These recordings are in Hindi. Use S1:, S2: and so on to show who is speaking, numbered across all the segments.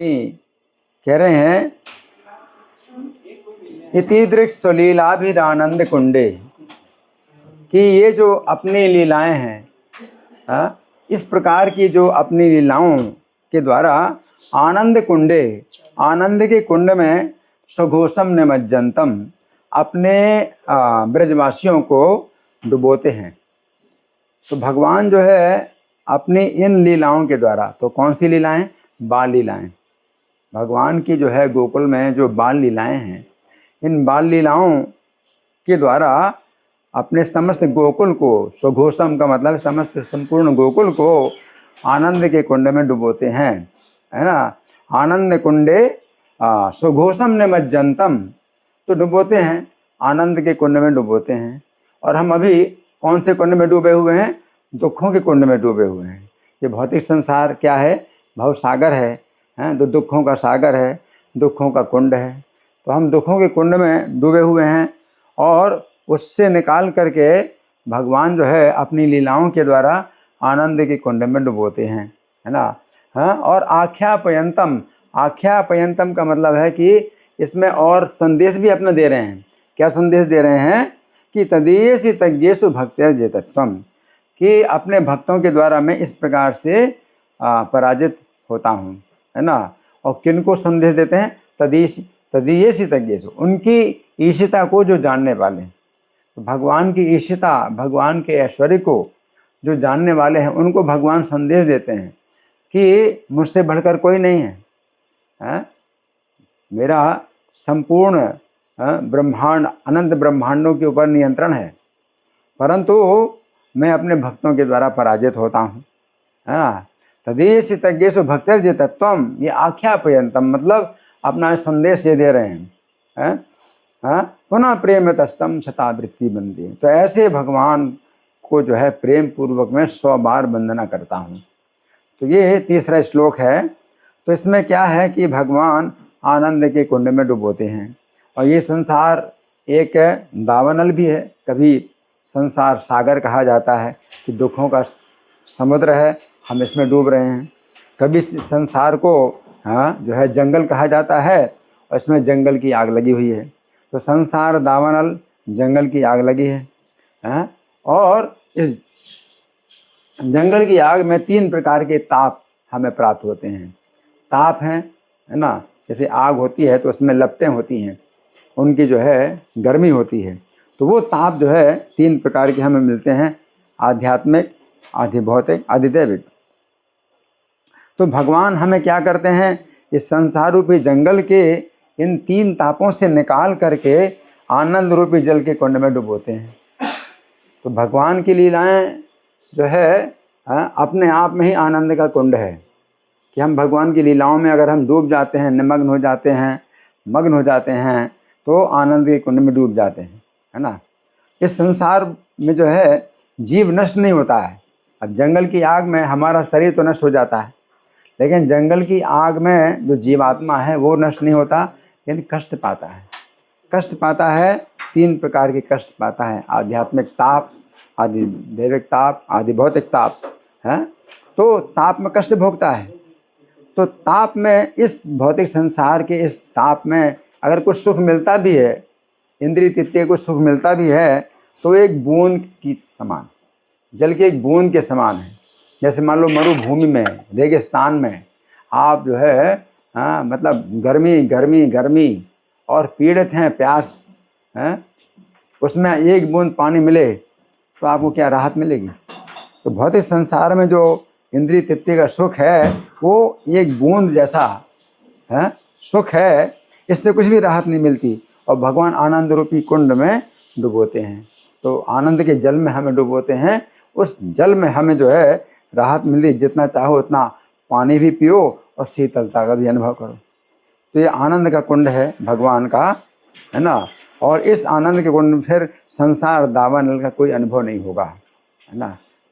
S1: कह रहे हैं इति दृक् स्वलीलाभिरानंद कुंडे, कि ये जो अपनी लीलाएं हैं, इस प्रकार की जो अपनी लीलाओं के द्वारा आनंद कुंडे, आनंद के कुंड में स्वघोषम निमज्जनतम, अपने ब्रजवासियों को डुबोते हैं। तो भगवान जो है अपनी इन लीलाओं के द्वारा, तो कौन सी लीलाएं? बाल लीलाएं। भगवान की जो है गोकुल में जो बाल लीलाएं हैं, इन बाल लीलाओं के द्वारा अपने समस्त गोकुल को, स्वघोषम का मतलब समस्त संपूर्ण गोकुल को आनंद के कुंड में डुबोते हैं, है ना। आनंद कुंडे स्वघोषम निमज्जनतम, तो डुबोते हैं, आनंद के कुंड में डुबोते हैं। और हम अभी कौन से कुंड में डूबे हुए हैं? दुखों के कुंड में डूबे हुए हैं। ये भौतिक संसार क्या है? भव सागर है, तो दुखों का सागर है, दुखों का कुंड है। तो हम दुखों के कुंड में डूबे हुए हैं और उससे निकाल करके भगवान जो है अपनी लीलाओं के द्वारा आनंद के कुंड में डुबोते हैं, है ना। हाँ, और आख्यापयंतम, आख्यापयंतम का मतलब है कि इसमें और संदेश भी अपना दे रहे हैं। क्या संदेश दे रहे हैं? कि तदीयसि तज्ञेषु भक्तिर्जितत्वम, कि अपने भक्तों के द्वारा मैं इस प्रकार से पराजित होता हूँ, है ना। और किनको संदेश देते हैं? तदीयसि तज्ञेषु, उनकी ईशिता को जो जानने वाले, तो भगवान की ईशिता, भगवान के ऐश्वर्य को जो जानने वाले हैं, उनको भगवान संदेश देते हैं कि मुझसे बढ़कर कोई नहीं है, मेरा संपूर्ण ब्रह्मांड, अनंत ब्रह्मांडों के ऊपर नियंत्रण है, परंतु मैं अपने भक्तों के द्वारा पराजित होता हूँ, है ना। तदीयसि तज्ञेषु भक्तिर्जितत्वम, ये आख्यापयंतम मतलब अपना संदेश ये दे रहे हैं, पुनः प्रेम तस्तम शतावृत्ति बंदी। तो ऐसे भगवान को जो है प्रेम पूर्वक मैं 100 बार वंदना करता हूँ। तो ये तीसरा श्लोक है। तो इसमें क्या है कि भगवान आनंद के कुंड में डुबोते हैं। और ये संसार एक दावानल भी है, कभी संसार सागर कहा जाता है कि दुखों का समुद्र है, हम इसमें डूब रहे हैं। कभी संसार को जो है जंगल कहा जाता है और इसमें जंगल की आग लगी हुई है। तो संसार दावानल, जंगल की आग लगी है, और इस जंगल की आग में 3 प्रकार के ताप हमें प्राप्त होते हैं। ताप है ना, जैसे आग होती है तो उसमें लपटें होती हैं, उनकी जो है गर्मी होती है। तो वो ताप जो है 3 प्रकार के हमें मिलते हैं, आध्यात्मिक, आधिभौतिक, आधिदैविक। तो भगवान हमें क्या करते हैं? इस संसार रूपी जंगल के इन 3 तापों से निकाल करके आनंद रूपी जल के कुंड में डुबोते हैं। तो भगवान की लीलाएं जो है अपने आप में ही आनंद का कुंड है, कि हम भगवान की लीलाओं में अगर हम डूब जाते हैं, निमग्न हो जाते हैं, मग्न हो जाते हैं, तो आनंद के कुंड में डूब जाते हैं, है ना। इस संसार में जो है जीव नष्ट नहीं होता है। अब जंगल की आग में हमारा शरीर तो नष्ट हो जाता है, लेकिन जंगल की आग में जो जीवात्मा है वो नष्ट नहीं होता, यानी कष्ट पाता है। कष्ट पाता है, 3 प्रकार के कष्ट पाता है, आध्यात्मिक ताप, आधिदैविक ताप, आधिभौतिक ताप है। तो ताप में कष्ट भोगता है। तो ताप में, इस भौतिक संसार के इस ताप में अगर कुछ सुख मिलता भी है, इंद्रिय तृतीय कुछ सुख मिलता भी है, तो एक बूंद की समान, जल की एक बूंद के समान है। जैसे मान लो मरुभूमि में, रेगिस्तान में आप जो है मतलब गर्मी गर्मी गर्मी और पीड़ित हैं, प्यास है, उसमें एक बूंद पानी मिले तो आपको क्या राहत मिलेगी? तो भौतिक संसार में जो इंद्रिय तृतीय का सुख है वो एक बूंद जैसा है सुख है, इससे कुछ भी राहत नहीं मिलती। और भगवान आनंद रूपी कुंड में डुबोते हैं, तो आनंद के जल में हमें डुबोते हैं। उस जल में हमें जो है राहत मिलती, जितना चाहो उतना पानी भी पियो और शीतलता का भी अनुभव करो। तो ये आनंद का कुंड है भगवान का, है ना। और इस आनंद के कुंड में फिर संसार दावानल का कोई अनुभव नहीं होगा, है ना।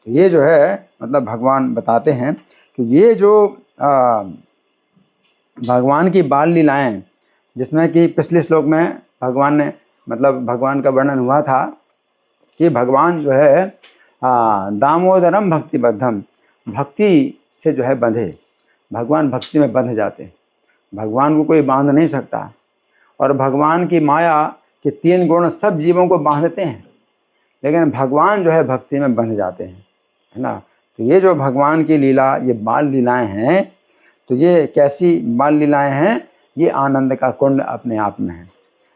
S1: तो ये जो है मतलब भगवान बताते हैं कि ये जो भगवान की बाल लीलाएं, जिसमें कि पिछले श्लोक में भगवान ने मतलब भगवान का वर्णन हुआ था कि भगवान जो है दामोदरम भक्तिबद्धम, भक्ति से जो है बंधे, भगवान भक्ति में बंध जाते हैं। भगवान को कोई बांध नहीं सकता। और भगवान की माया के 3 गुण सब जीवों को बांधते हैं, लेकिन भगवान जो है भक्ति में बंध जाते हैं, है ना। तो ये जो भगवान की लीला, ये बाल लीलाएं हैं, तो ये कैसी बाल लीलाएं हैं? ये आनंद का कुंड अपने आप में है।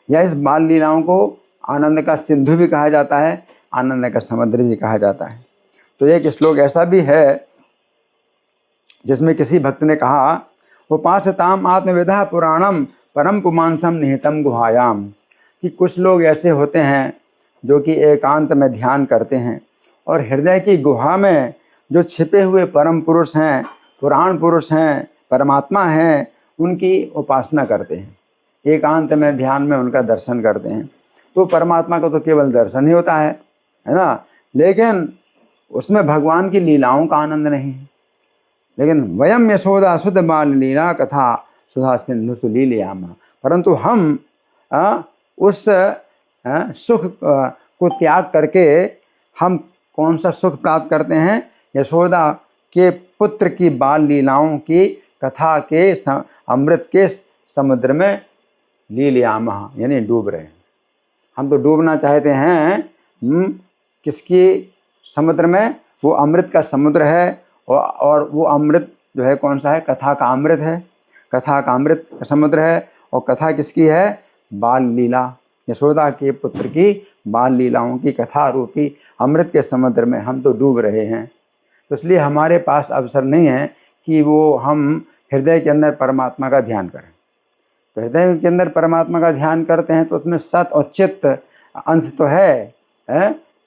S1: या इस बाल लीलाओं को आनंद का सिंधु भी कहा जाता है, आनंद का समुद्र भी कहा जाता है। तो एक श्लोक ऐसा भी है जिसमें किसी भक्त ने कहा, उपासताम आत्मविदा पुराणम परम पुमांसम निहितम गुहायाम, कि कुछ लोग ऐसे होते हैं जो कि एकांत में ध्यान करते हैं और हृदय की गुहा में जो छिपे हुए परम पुरुष हैं, पुराण पुरुष हैं, परमात्मा हैं, उनकी उपासना करते हैं, एकांत में ध्यान में उनका दर्शन करते हैं। तो परमात्मा का तो केवल दर्शन ही होता है ना, लेकिन उसमें भगवान की लीलाओं का आनंद नहीं है। लेकिन वयम यशोदा सुध बाल लीला कथा सुधा सिंधु सुलीलयामा, परंतु हम उस सुख को त्याग करके हम कौन सा सुख प्राप्त करते हैं? यशोदा के पुत्र की बाल लीलाओं की कथा के अमृत के समुद्र में लीलयामा, यानी डूब रहे हैं। हम तो डूबना चाहते हैं किसकी समुद्र में? वो अमृत का समुद्र है। और वो अमृत जो है कौन सा है? कथा का अमृत है, कथा का अमृत समुद्र है। और कथा किसकी है? बाल लीला, यशोदा के पुत्र की बाल लीलाओं की कथा रूपी अमृत के समुद्र में हम तो डूब रहे हैं। तो इसलिए हमारे पास अवसर नहीं है कि वो हम हृदय के अंदर परमात्मा का ध्यान करें। तो हृदय के अंदर परमात्मा का ध्यान करते हैं तो उसमें सत और चित्त अंश तो है?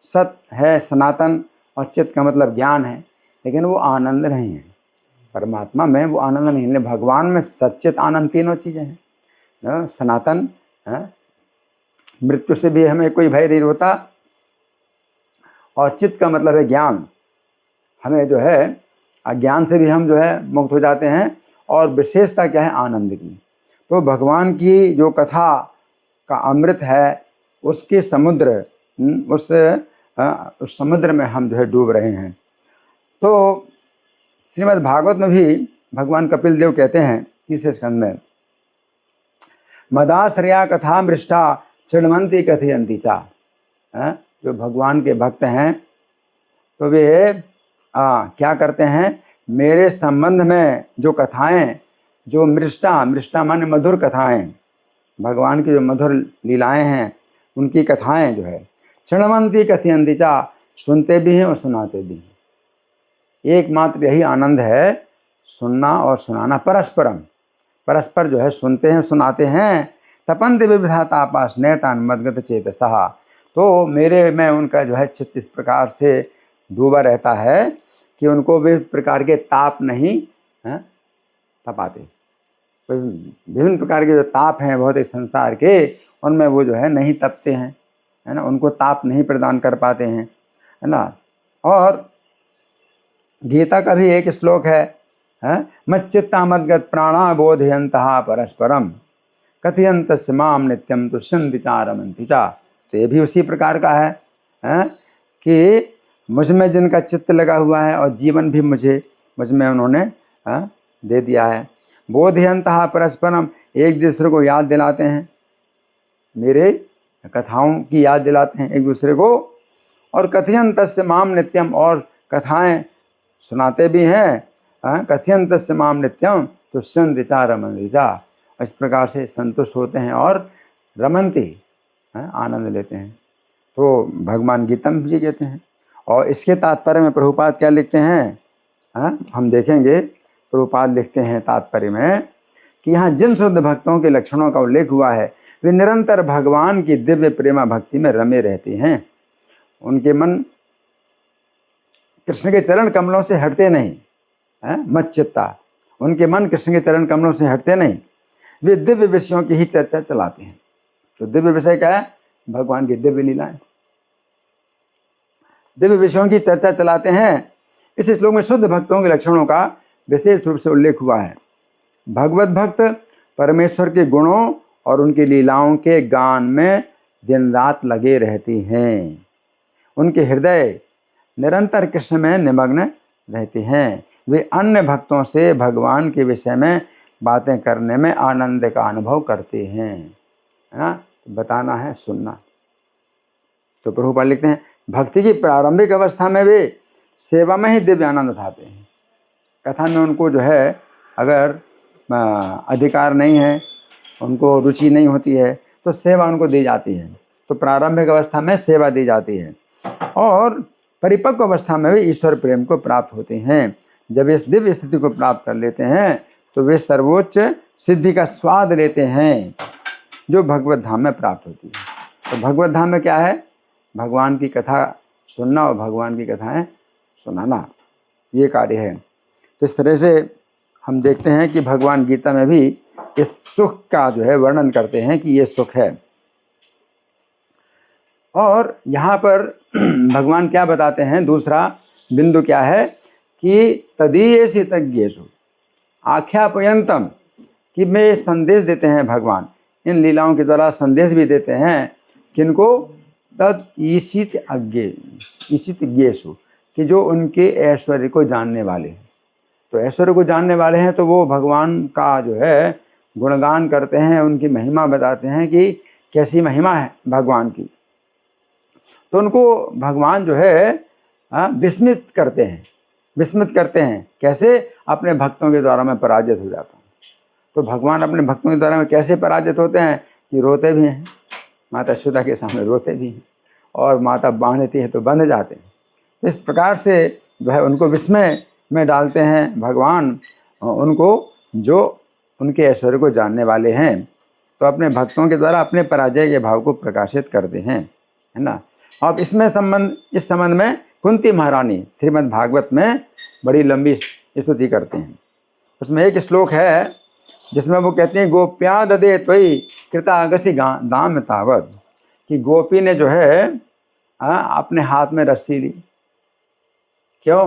S1: सत है सनातन, और चित्त का मतलब ज्ञान है, लेकिन वो आनंद नहीं है। परमात्मा में वो आनंद नहीं है। भगवान में सच्चित आनंद तीनों चीज़ें हैं। सनातन, मृत्यु से भी हमें कोई भय नहीं होता, और चित्त का मतलब है ज्ञान, हमें जो है अज्ञान से भी हम जो है मुक्त हो जाते हैं। और विशेषता क्या है? आनंद की। तो भगवान की जो कथा का अमृत है, उसके समुद्र, उस समुद्र में हम जो है डूब रहे हैं। तो श्रीमद् भागवत में भी भगवान कपिल देव कहते हैं 30वें स्कंद में, मदाश्रया कथा मृष्टा शृण्वन्ति कथयन्ति चा। जो भगवान के भक्त हैं तो वे क्या करते हैं? मेरे संबंध में जो कथाएं, जो मृष्टा माने मधुर कथाएं, भगवान की जो मधुर लीलाएं हैं, उनकी कथाएं जो है शृण्वन्ति कथयन्ति चा, सुनते भी हैं और सुनाते भी हैं। एकमात्र यही आनंद है, सुनना और सुनाना परस्पर जो है सुनते हैं सुनाते हैं। तपन्ति विविधा तापास नैतान मदगत चेतसः, तो मेरे में उनका जो है चित्त इस प्रकार से डूबा रहता है कि उनको वे प्रकार के ताप नहीं तपाते। विभिन्न प्रकार के जो ताप हैं बहुत संसार के, उनमें वो जो है नहीं तपते हैं, है ना, उनको ताप नहीं प्रदान कर पाते हैं, है ना। और गीता का भी एक श्लोक है, मच्चित्ता मद्गत प्राणा बोधयन्तः परस्परम कथयन्तस्य माम नित्यम तुष्यन्ति च रमन्ति च। तो ये भी उसी प्रकार का है, कि मुझ में जिनका चित्त लगा हुआ है और जीवन भी मुझ में उन्होंने दे दिया है। बोधयन्तः परस्परम, एक दूसरे को याद दिलाते हैं, मेरे कथाओं की याद दिलाते हैं एक दूसरे को। और कथयन्तस्य माम नित्यम, और कथाएं सुनाते भी हैं। कथयन्तस्य माम नित्यम तुष्यन्ति च रमन्ति च, इस प्रकार से संतुष्ट होते हैं और रमन्ति, आनंद लेते हैं। तो भगवान गीता में भी कहते हैं। और इसके तात्पर्य में प्रभुपाद क्या लिखते हैं? हम देखेंगे, प्रभुपाद लिखते हैं तात्पर्य में कि यहाँ जिन शुद्ध भक्तों के लक्षणों का उल्लेख हुआ है, वे निरंतर भगवान की दिव्य प्रेमा भक्ति में रमे रहते हैं। उनके मन कृष्ण के चरण कमलों से हटते नहीं, मच्चित्ता, उनके मन कृष्ण के चरण कमलों से हटते नहीं, वे दिव्य विषयों की ही चर्चा चलाते हैं। तो दिव्य विषय क्या है? भगवान की दिव्य लीलाएं, दिव्य विषयों की चर्चा चलाते हैं। इस श्लोक में शुद्ध भक्तों के लक्षणों का विशेष रूप से उल्लेख हुआ है। भगवत भक्त परमेश्वर के गुणों और उनकी लीलाओं के गान में दिन रात लगे रहती हैं। उनके हृदय निरंतर कृष्ण में निमग्न रहते हैं। वे अन्य भक्तों से भगवान के विषय में बातें करने में आनंद का अनुभव करते हैं, है ना। बताना है, सुनना। तो प्रभुपाद लिखते हैं भक्ति की प्रारंभिक अवस्था में वे सेवा में ही दिव्य आनंद उठाते हैं। कथा में उनको जो है अगर अधिकार नहीं है, उनको रुचि नहीं होती है, तो सेवा उनको दी जाती है। तो प्रारंभिक अवस्था में सेवा दी जाती है और परिपक्व अवस्था में भी ईश्वर प्रेम को प्राप्त होते हैं। जब इस दिव्य स्थिति को प्राप्त कर लेते हैं तो वे सर्वोच्च सिद्धि का स्वाद लेते हैं जो भगवत धाम में प्राप्त होती है। तो भगवत धाम में क्या है? भगवान की कथा सुनना और भगवान की कथाएं सुनाना, ये कार्य है। तो इस तरह से हम देखते हैं कि भगवान गीता में भी इस सुख का जो है वर्णन करते हैं कि ये सुख है। और यहाँ पर भगवान क्या बताते हैं, दूसरा बिंदु क्या है कि तदीयेषु तज्ञेषु आख्यापयंतम, कि में संदेश देते हैं भगवान इन लीलाओं के द्वारा संदेश भी देते हैं। किनको? तद ईशित ज्ञेषु, कि जो उनके ऐश्वर्य को जानने वाले हैं। तो ऐश्वर्य को जानने वाले हैं तो वो भगवान का जो है गुणगान करते हैं, उनकी महिमा बताते हैं कि कैसी महिमा है भगवान की। तो उनको भगवान जो है विस्मित करते हैं। कैसे? अपने भक्तों के द्वारा मैं पराजित हो जाता हूँ। तो भगवान अपने भक्तों के द्वारा में कैसे पराजित होते हैं कि रोते भी हैं, माता यशोदा के सामने रोते भी हैं, और माता बांधती है तो बंध जाते हैं। इस प्रकार से जो है उनको विस्मय में डालते हैं भगवान, उनको जो उनके ऐश्वर्य को जानने वाले हैं। तो अपने भक्तों के द्वारा अपने पराजय के भाव को प्रकाशित करते हैं, है ना। अब इस संबंध में कुंती महारानी श्रीमद् भागवत में बड़ी लंबी स्तुति करते हैं। उसमें एक श्लोक है जिसमें वो कहते हैं गोप्या ददे त्वयि कृतागसि दाम तावत, कि गोपी ने जो है अपने हाथ में रस्सी ली। क्यों?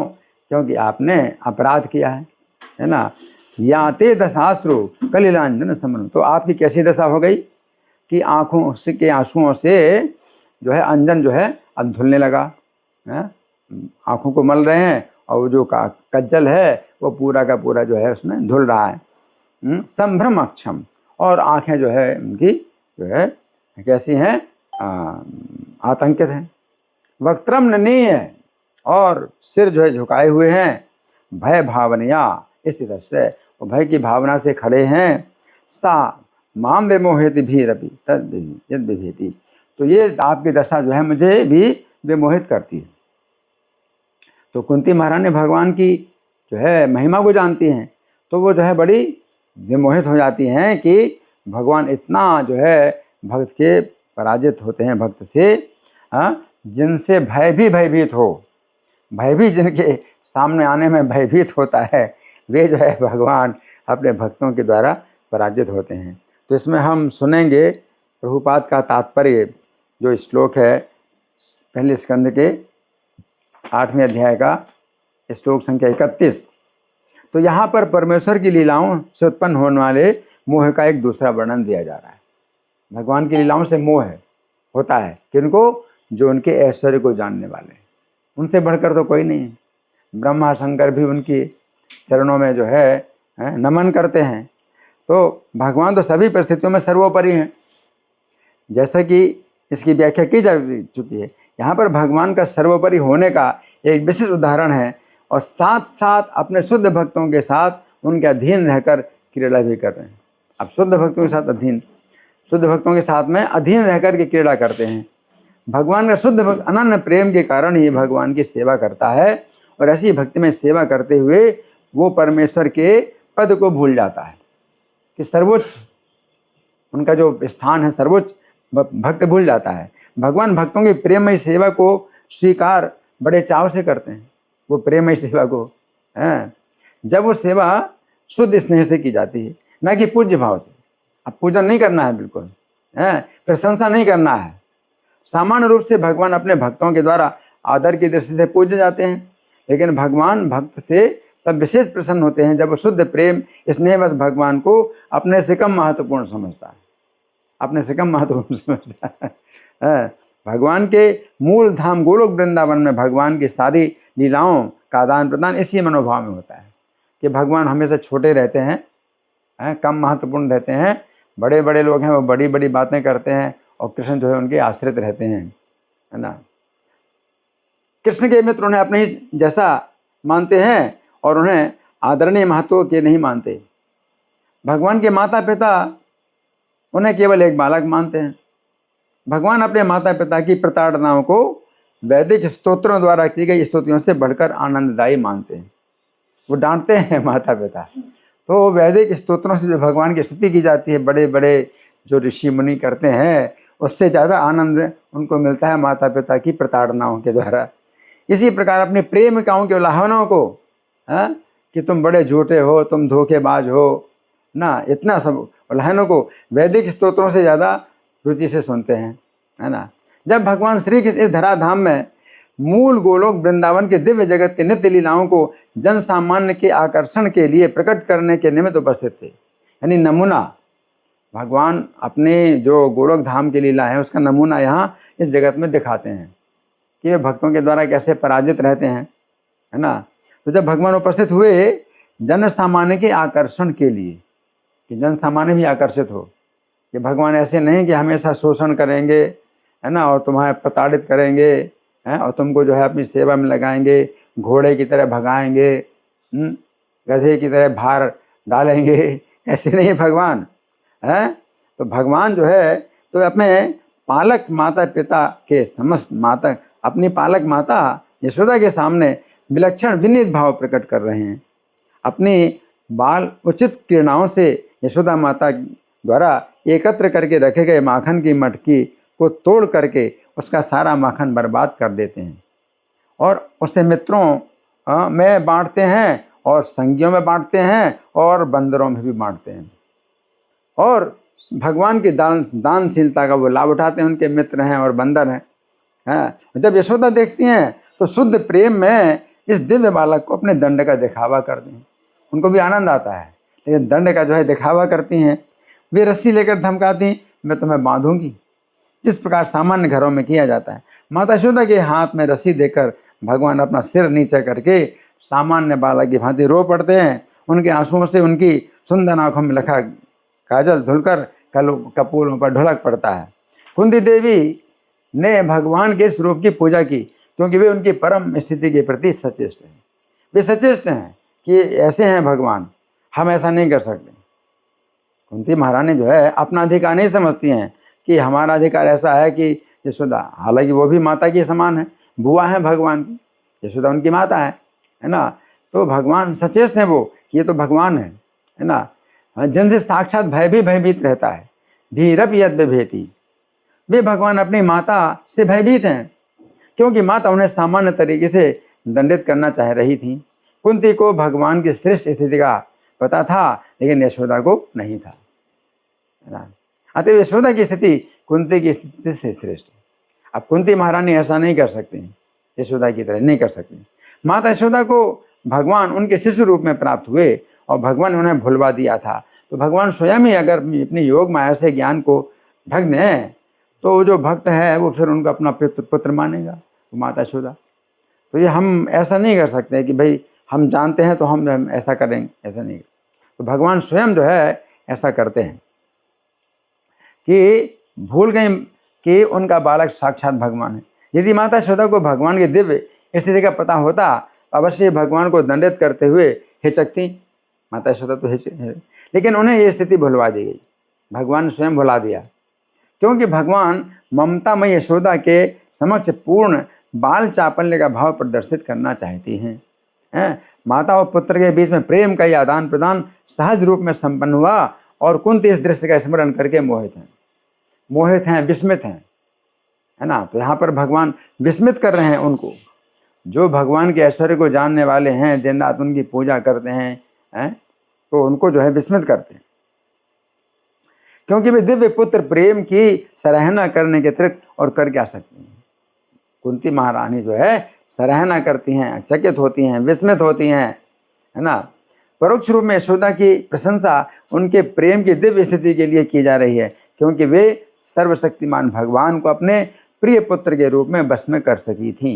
S1: क्योंकि आपने अपराध किया है ना। याते दशास्त्रु कलिलांजन समन, तो आपकी कैसी दशा हो गई कि आँखों से के आंसुओं से जो है अंजन जो है अब धुलने लगा, आँखों को मल रहे हैं और जो कज्जल है वो पूरा का पूरा जो है उसमें धुल रहा है। संभ्रम अक्षम, और आँखें जो है उनकी जो है कैसी हैं? आतंकित हैं। वक्त्रम ननीय, और सिर जो है झुकाए हुए हैं। भय भावनया स्थित से, वो भय की भावना से खड़े हैं। सा माम विमोहित भीरपि तद यद विभेति, तो ये आपकी दशा जो है मुझे भी विमोहित करती है। तो कुंती महारानी भगवान की जो है महिमा को जानती हैं, तो वो जो है बड़ी विमोहित हो जाती हैं कि भगवान इतना जो है भक्त के पराजित होते हैं, भक्त से जिनसे भय भी भयभीत हो, भय भी जिनके सामने आने में भयभीत होता है, वे जो है भगवान अपने भक्तों के द्वारा पराजित होते हैं। तो इसमें हम सुनेंगे प्रभुपाद का तात्पर्य, जो श्लोक है पहले स्कंद के 8वें अध्याय का श्लोक संख्या 31। तो यहाँ पर परमेश्वर की लीलाओं से उत्पन्न होने वाले मोह का एक दूसरा वर्णन दिया जा रहा है। भगवान की लीलाओं से मोह होता है किनको? जो उनके ऐश्वर्य को जानने वाले, उनसे बढ़कर तो कोई नहीं है। ब्रह्मा शंकर भी उनकी चरणों में जो है नमन करते हैं। तो भगवान तो सभी परिस्थितियों में सर्वोपरि हैं, जैसा कि इसकी व्याख्या की जा चुकी है। यहाँ पर भगवान का सर्वोपरि होने का एक विशिष्ट उदाहरण है, और साथ साथ अपने शुद्ध भक्तों के साथ उनके अधीन रहकर क्रीड़ा भी कर रहे हैं। अब शुद्ध भक्तों के साथ में अधीन रहकर के क्रीड़ा करते हैं। भगवान का शुद्ध भक्त अनन्य प्रेम के कारण ही भगवान की सेवा करता है, और ऐसी भक्ति में सेवा करते हुए वो परमेश्वर के पद को भूल जाता है कि सर्वोच्च उनका जो स्थान है, सर्वोच्च भक्त भूल जाता है। भगवान भक्तों की प्रेममय सेवा को स्वीकार बड़े चाव से करते हैं, वो प्रेममय सेवा को जब वो सेवा शुद्ध स्नेह से की जाती है, ना कि पूज्य भाव से। अब पूजन नहीं करना है, बिल्कुल प्रशंसा नहीं करना है। सामान्य रूप से भगवान अपने भक्तों के द्वारा आदर की दृष्टि से पूजे जाते हैं, लेकिन भगवान भक्त से तब विशेष प्रसन्न होते हैं जब वो शुद्ध प्रेम स्नेहवश भगवान को अपने से कम महत्वपूर्ण समझता है, भगवान के मूल धाम गोलोक वृंदावन में भगवान की सारी लीलाओं का आदान प्रदान इसी मनोभाव में होता है कि भगवान हमेशा छोटे रहते हैं, हैं, कम महत्वपूर्ण रहते हैं। बड़े बड़े लोग हैं वो बड़ी बड़ी बातें करते हैं और कृष्ण जो है उनके आश्रित रहते हैं, है ना। कृष्ण के मित्र उन्हें अपने ही जैसा मानते हैं और उन्हें आदरणीय महत्व के नहीं मानते। भगवान के माता पिता उन्हें केवल एक बालक मानते हैं। भगवान अपने माता पिता की प्रताड़नाओं को वैदिक स्तोत्रों द्वारा की गई स्तुतियों से बढ़कर आनंददायी मानते हैं। वो डांटते हैं माता पिता, तो वैदिक स्तोत्रों से जो भगवान की स्तुति की जाती है, बड़े बड़े जो ऋषि मुनि करते हैं, उससे ज़्यादा आनंद उनको मिलता है माता पिता की प्रताड़नाओं के द्वारा। इसी प्रकार अपनी प्रेमिकाओं के उल्लाहनों को, कि तुम बड़े झूठे हो, तुम धोखेबाज हो ना, इतना सब उल्लाहनों को वैदिक स्तोत्रों से ज़्यादा रुचि से सुनते हैं, है ना। जब भगवान श्री कृष्ण इस धराधाम में मूल गोलोक वृंदावन के दिव्य जगत के नित्य लीलाओं को जन सामान्य के आकर्षण के लिए प्रकट करने के निमित्त उपस्थित थे, यानी नमूना, भगवान अपने जो गोलोक धाम की लीला है उसका नमूना यहाँ इस जगत में दिखाते हैं कि वे भक्तों के द्वारा कैसे पराजित रहते हैं, है ना। तो जब भगवान उपस्थित हुए जन सामान्य के आकर्षण के लिए, कि जन सामान्य भी आकर्षित हो, कि भगवान ऐसे नहीं कि हमेशा शोषण करेंगे, है ना, और तुम्हें प्रताड़ित करेंगे, हैं, और तुमको जो है अपनी सेवा में लगाएंगे, घोड़े की तरह भगाएंगे, गधे की तरह भार डालेंगे, ऐसे नहीं भगवान, है। तो भगवान जो है तो अपने पालक माता पिता के समस्त माता, अपनी पालक माता यशोदा के सामने विलक्षण विनीत भाव प्रकट कर रहे हैं। अपनी बाल उचित क्रीड़ाओं से यशोदा माता द्वारा एकत्र करके रखे गए माखन की मटकी को तोड़ करके उसका सारा माखन बर्बाद कर देते हैं और उसे मित्रों में बांटते हैं और संगियों में बांटते हैं और बंदरों में भी बांटते हैं और भगवान की दानशीलता का वो लाभ उठाते हैं। उनके मित्र हैं और बंदर हैं। जब यशोदा देखती हैं तो शुद्ध प्रेम में इस दिव्य बालक को अपने दंड का दिखावा करते हैं। उनको भी आनंद आता है, लेकिन दंड का जो है दिखावा करती हैं। वे रस्सी लेकर धमकाती, मैं तुम्हें बांधूंगी, जिस प्रकार सामान्य घरों में किया जाता है। माता यशोदा के हाथ में रस्सी देकर भगवान अपना सिर नीचे करके सामान्य बालक की भांति रो पड़ते हैं। उनके आंसुओं से उनकी सुंदर आंखों में लखा काजल धुलकर कपूलों पर ढुलक पड़ता है। कुंती देवी ने भगवान के इस रूप की पूजा की क्योंकि वे उनकी परम स्थिति के प्रति सचेष्ट हैं। वे सचेष्ट हैं कि ऐसे हैं भगवान, हम ऐसा नहीं कर सकते। कुंती महारानी जो है अपना अधिकार नहीं समझती हैं कि हमारा अधिकार ऐसा है कि यशोदा, हालांकि वो भी माता के समान है, बुआ है भगवान की, यशोदा उनकी माता है ना। तो भगवान सचेष्ट हैं वो कि ये तो भगवान है ना, जिनसे साक्षात भय भी भयभीत रहता है। धीरप यद विभेति, वे भगवान अपनी माता से भयभीत हैं क्योंकि माता उन्हें सामान्य तरीके से दंडित करना चाह रही थी। कुंती को भगवान की श्रेष्ठ स्थिति का पता था लेकिन यशोदा को नहीं था, है ना। अतः यशोदा की स्थिति कुंती की स्थिति से श्रेष्ठ है। अब कुंती महारानी ऐसा नहीं कर सकती, यशोदा की तरह नहीं कर सकती। माता यशोदा को भगवान उनके शिशु रूप में प्राप्त हुए और भगवान ने उन्हें भुलवा दिया था। तो भगवान स्वयं ही अगर अपनी योग माया से ज्ञान को ढक दें तो जो भक्त है वो फिर उनको अपना पुत्र मानेगा, वो माता यशोदा। तो ये हम ऐसा नहीं कर सकते कि भाई हम जानते हैं तो हम ऐसा करेंगे, ऐसा नहीं। तो भगवान स्वयं जो है ऐसा करते हैं कि भूल गए कि उनका बालक साक्षात भगवान है। यदि माता यशोदा को भगवान की दिव्य स्थिति का पता होता अवश्य भगवान को दंडित करते हुए हिचकती। माता यशोदा तो लेकिन उन्हें ये स्थिति भुलवा दी गई, भगवान स्वयं भुला दिया क्योंकि भगवान ममतामय यशोदा के समक्ष पूर्ण बाल चापल्य का भाव प्रदर्शित करना चाहती हैं। माता और पुत्र के बीच में प्रेम का यह आदान प्रदान सहज रूप में संपन्न हुआ और कुंती इस दृश्य का स्मरण करके मोहित हैं, विस्मित हैं, है ना। तो यहाँ पर भगवान विस्मित कर रहे हैं उनको, जो भगवान के ऐश्वर्य को जानने वाले हैं, दिन रात उनकी पूजा करते हैं, तो उनको जो है विस्मित करते हैं क्योंकि वे दिव्य पुत्र प्रेम की सराहना करने के अतिरिक्त और कर क्या सकती हैं। कुंती महारानी जो है सराहना करती हैं, चकित होती हैं, विस्मित होती हैं, है ना। परोक्ष रूप में यशोदा की प्रशंसा उनके प्रेम की दिव्य स्थिति के लिए की जा रही है क्योंकि वे सर्वशक्तिमान भगवान को अपने प्रिय पुत्र के रूप में बस में कर सकी थी,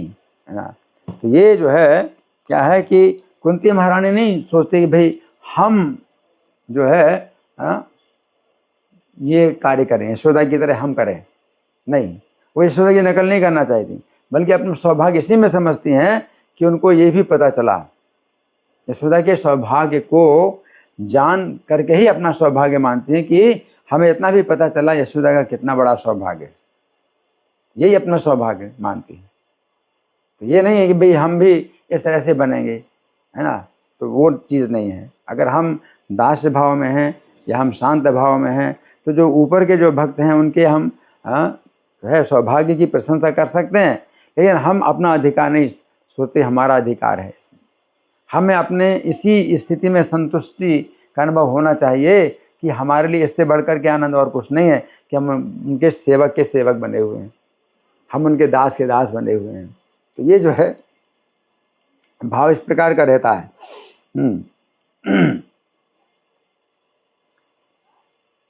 S1: है ना। तो ये जो है क्या है कि कुंती महारानी नहीं सोचती कि भाई हम जो है हाँ, ये कार्य करें, यशोदा की तरह हम करें, नहीं, वो यशोदा की नकल नहीं करना चाहती, बल्कि अपना सौभाग्य इसी में समझती हैं कि उनको ये भी पता चला, यशोदा के सौभाग्य को जान करके ही अपना सौभाग्य मानती हैं कि हमें इतना भी पता चला यशोदा का कितना बड़ा सौभाग्य, यही अपना सौभाग्य मानती है। तो ये नहीं है कि भाई हम भी इस तरह से बनेंगे, है ना, तो वो चीज़ नहीं है। अगर हम दास भाव में हैं या हम शांत भाव में हैं, तो जो ऊपर के जो भक्त हैं उनके हम जो है सौभाग्य की प्रशंसा कर सकते हैं, लेकिन हम अपना अधिकार नहीं सोचते, हमारा अधिकार है इसमें। हमें अपने इसी स्थिति में संतुष्टि का अनुभव होना चाहिए कि हमारे लिए इससे बढ़कर के आनंद और कुछ नहीं है कि हम उनके सेवक के सेवक बने हुए हैं, हम उनके दास के दास बने हुए हैं। तो ये जो है भाव इस प्रकार का रहता है।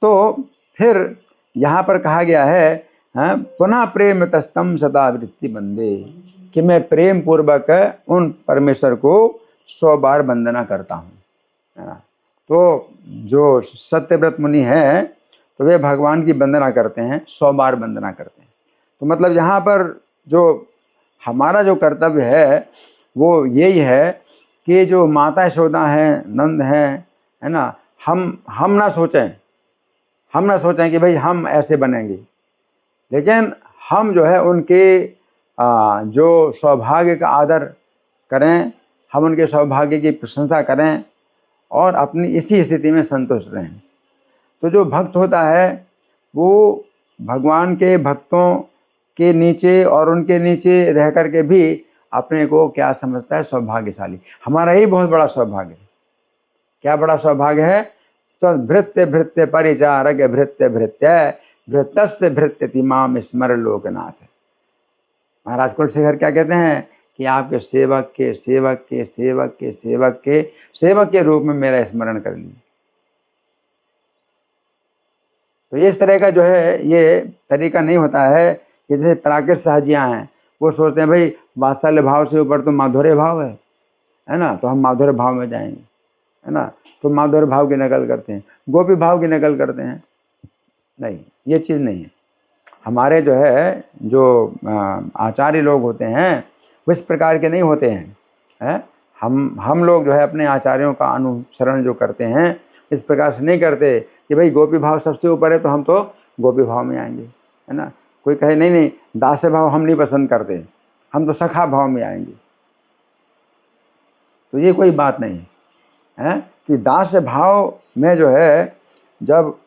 S1: तो फिर यहाँ पर कहा गया है पुनः प्रेम तस्तम सदा वृत्ति बंदे, कि मैं प्रेम पूर्वक उन परमेश्वर को 100 बार वंदना करता हूँ, है ना। तो जो सत्यव्रत मुनि है तो वे भगवान की वंदना करते हैं, 100 बार वंदना करते हैं। तो मतलब यहाँ पर जो हमारा जो कर्तव्य है वो यही है कि जो माता यशोदा हैं, नंद हैं, है ना, हम ना सोचें कि भाई हम ऐसे बनेंगे, लेकिन हम जो है उनके जो सौभाग्य का आदर करें, हम उनके सौभाग्य की प्रशंसा करें और अपनी इसी स्थिति में संतुष्ट रहें। तो जो भक्त होता है वो भगवान के भक्तों के नीचे और उनके नीचे रह कर के भी अपने को क्या समझता है, सौभाग्यशाली। हमारा ही बहुत बड़ा सौभाग्य है। क्या बड़ा सौभाग्य है? तो भृत्य भृत्य परिचारक भृत्य भृत्य भृतस्य भृत्यति माम स्मर लोकनाथ। महाराज कुलशेखर क्या कहते हैं कि आपके सेवक के सेवक के सेवक के सेवक के सेवक के रूप में मेरा स्मरण कर लीजिए। तो इस तरह का जो है ये तरीका नहीं होता है कि जैसे प्राकृत सहजियाँ हैं, वो सोचते हैं भाई वात्सल्य भाव से ऊपर तो माधुर्य भाव है ना, तो हम माधुर्य भाव में जाएंगे, है ना, तो माधुर्य भाव की नकल करते हैं, गोपी भाव की नकल करते हैं। नहीं, ये चीज़ नहीं है। हमारे जो है जो आचार्य लोग होते हैं वो इस प्रकार के नहीं होते हैं, हम लोग जो है अपने आचार्यों का अनुसरण जो करते हैं इस प्रकार से नहीं करते कि भाई गोपी भाव सबसे ऊपर है तो हम तो गोपी भाव में आएंगे, है ना। कोई कहे नहीं दास्य भाव हम नहीं पसंद करते, हम तो सखा भाव में आएंगे, तो ये कोई बात नहीं है कि दास्य भाव में जो है जब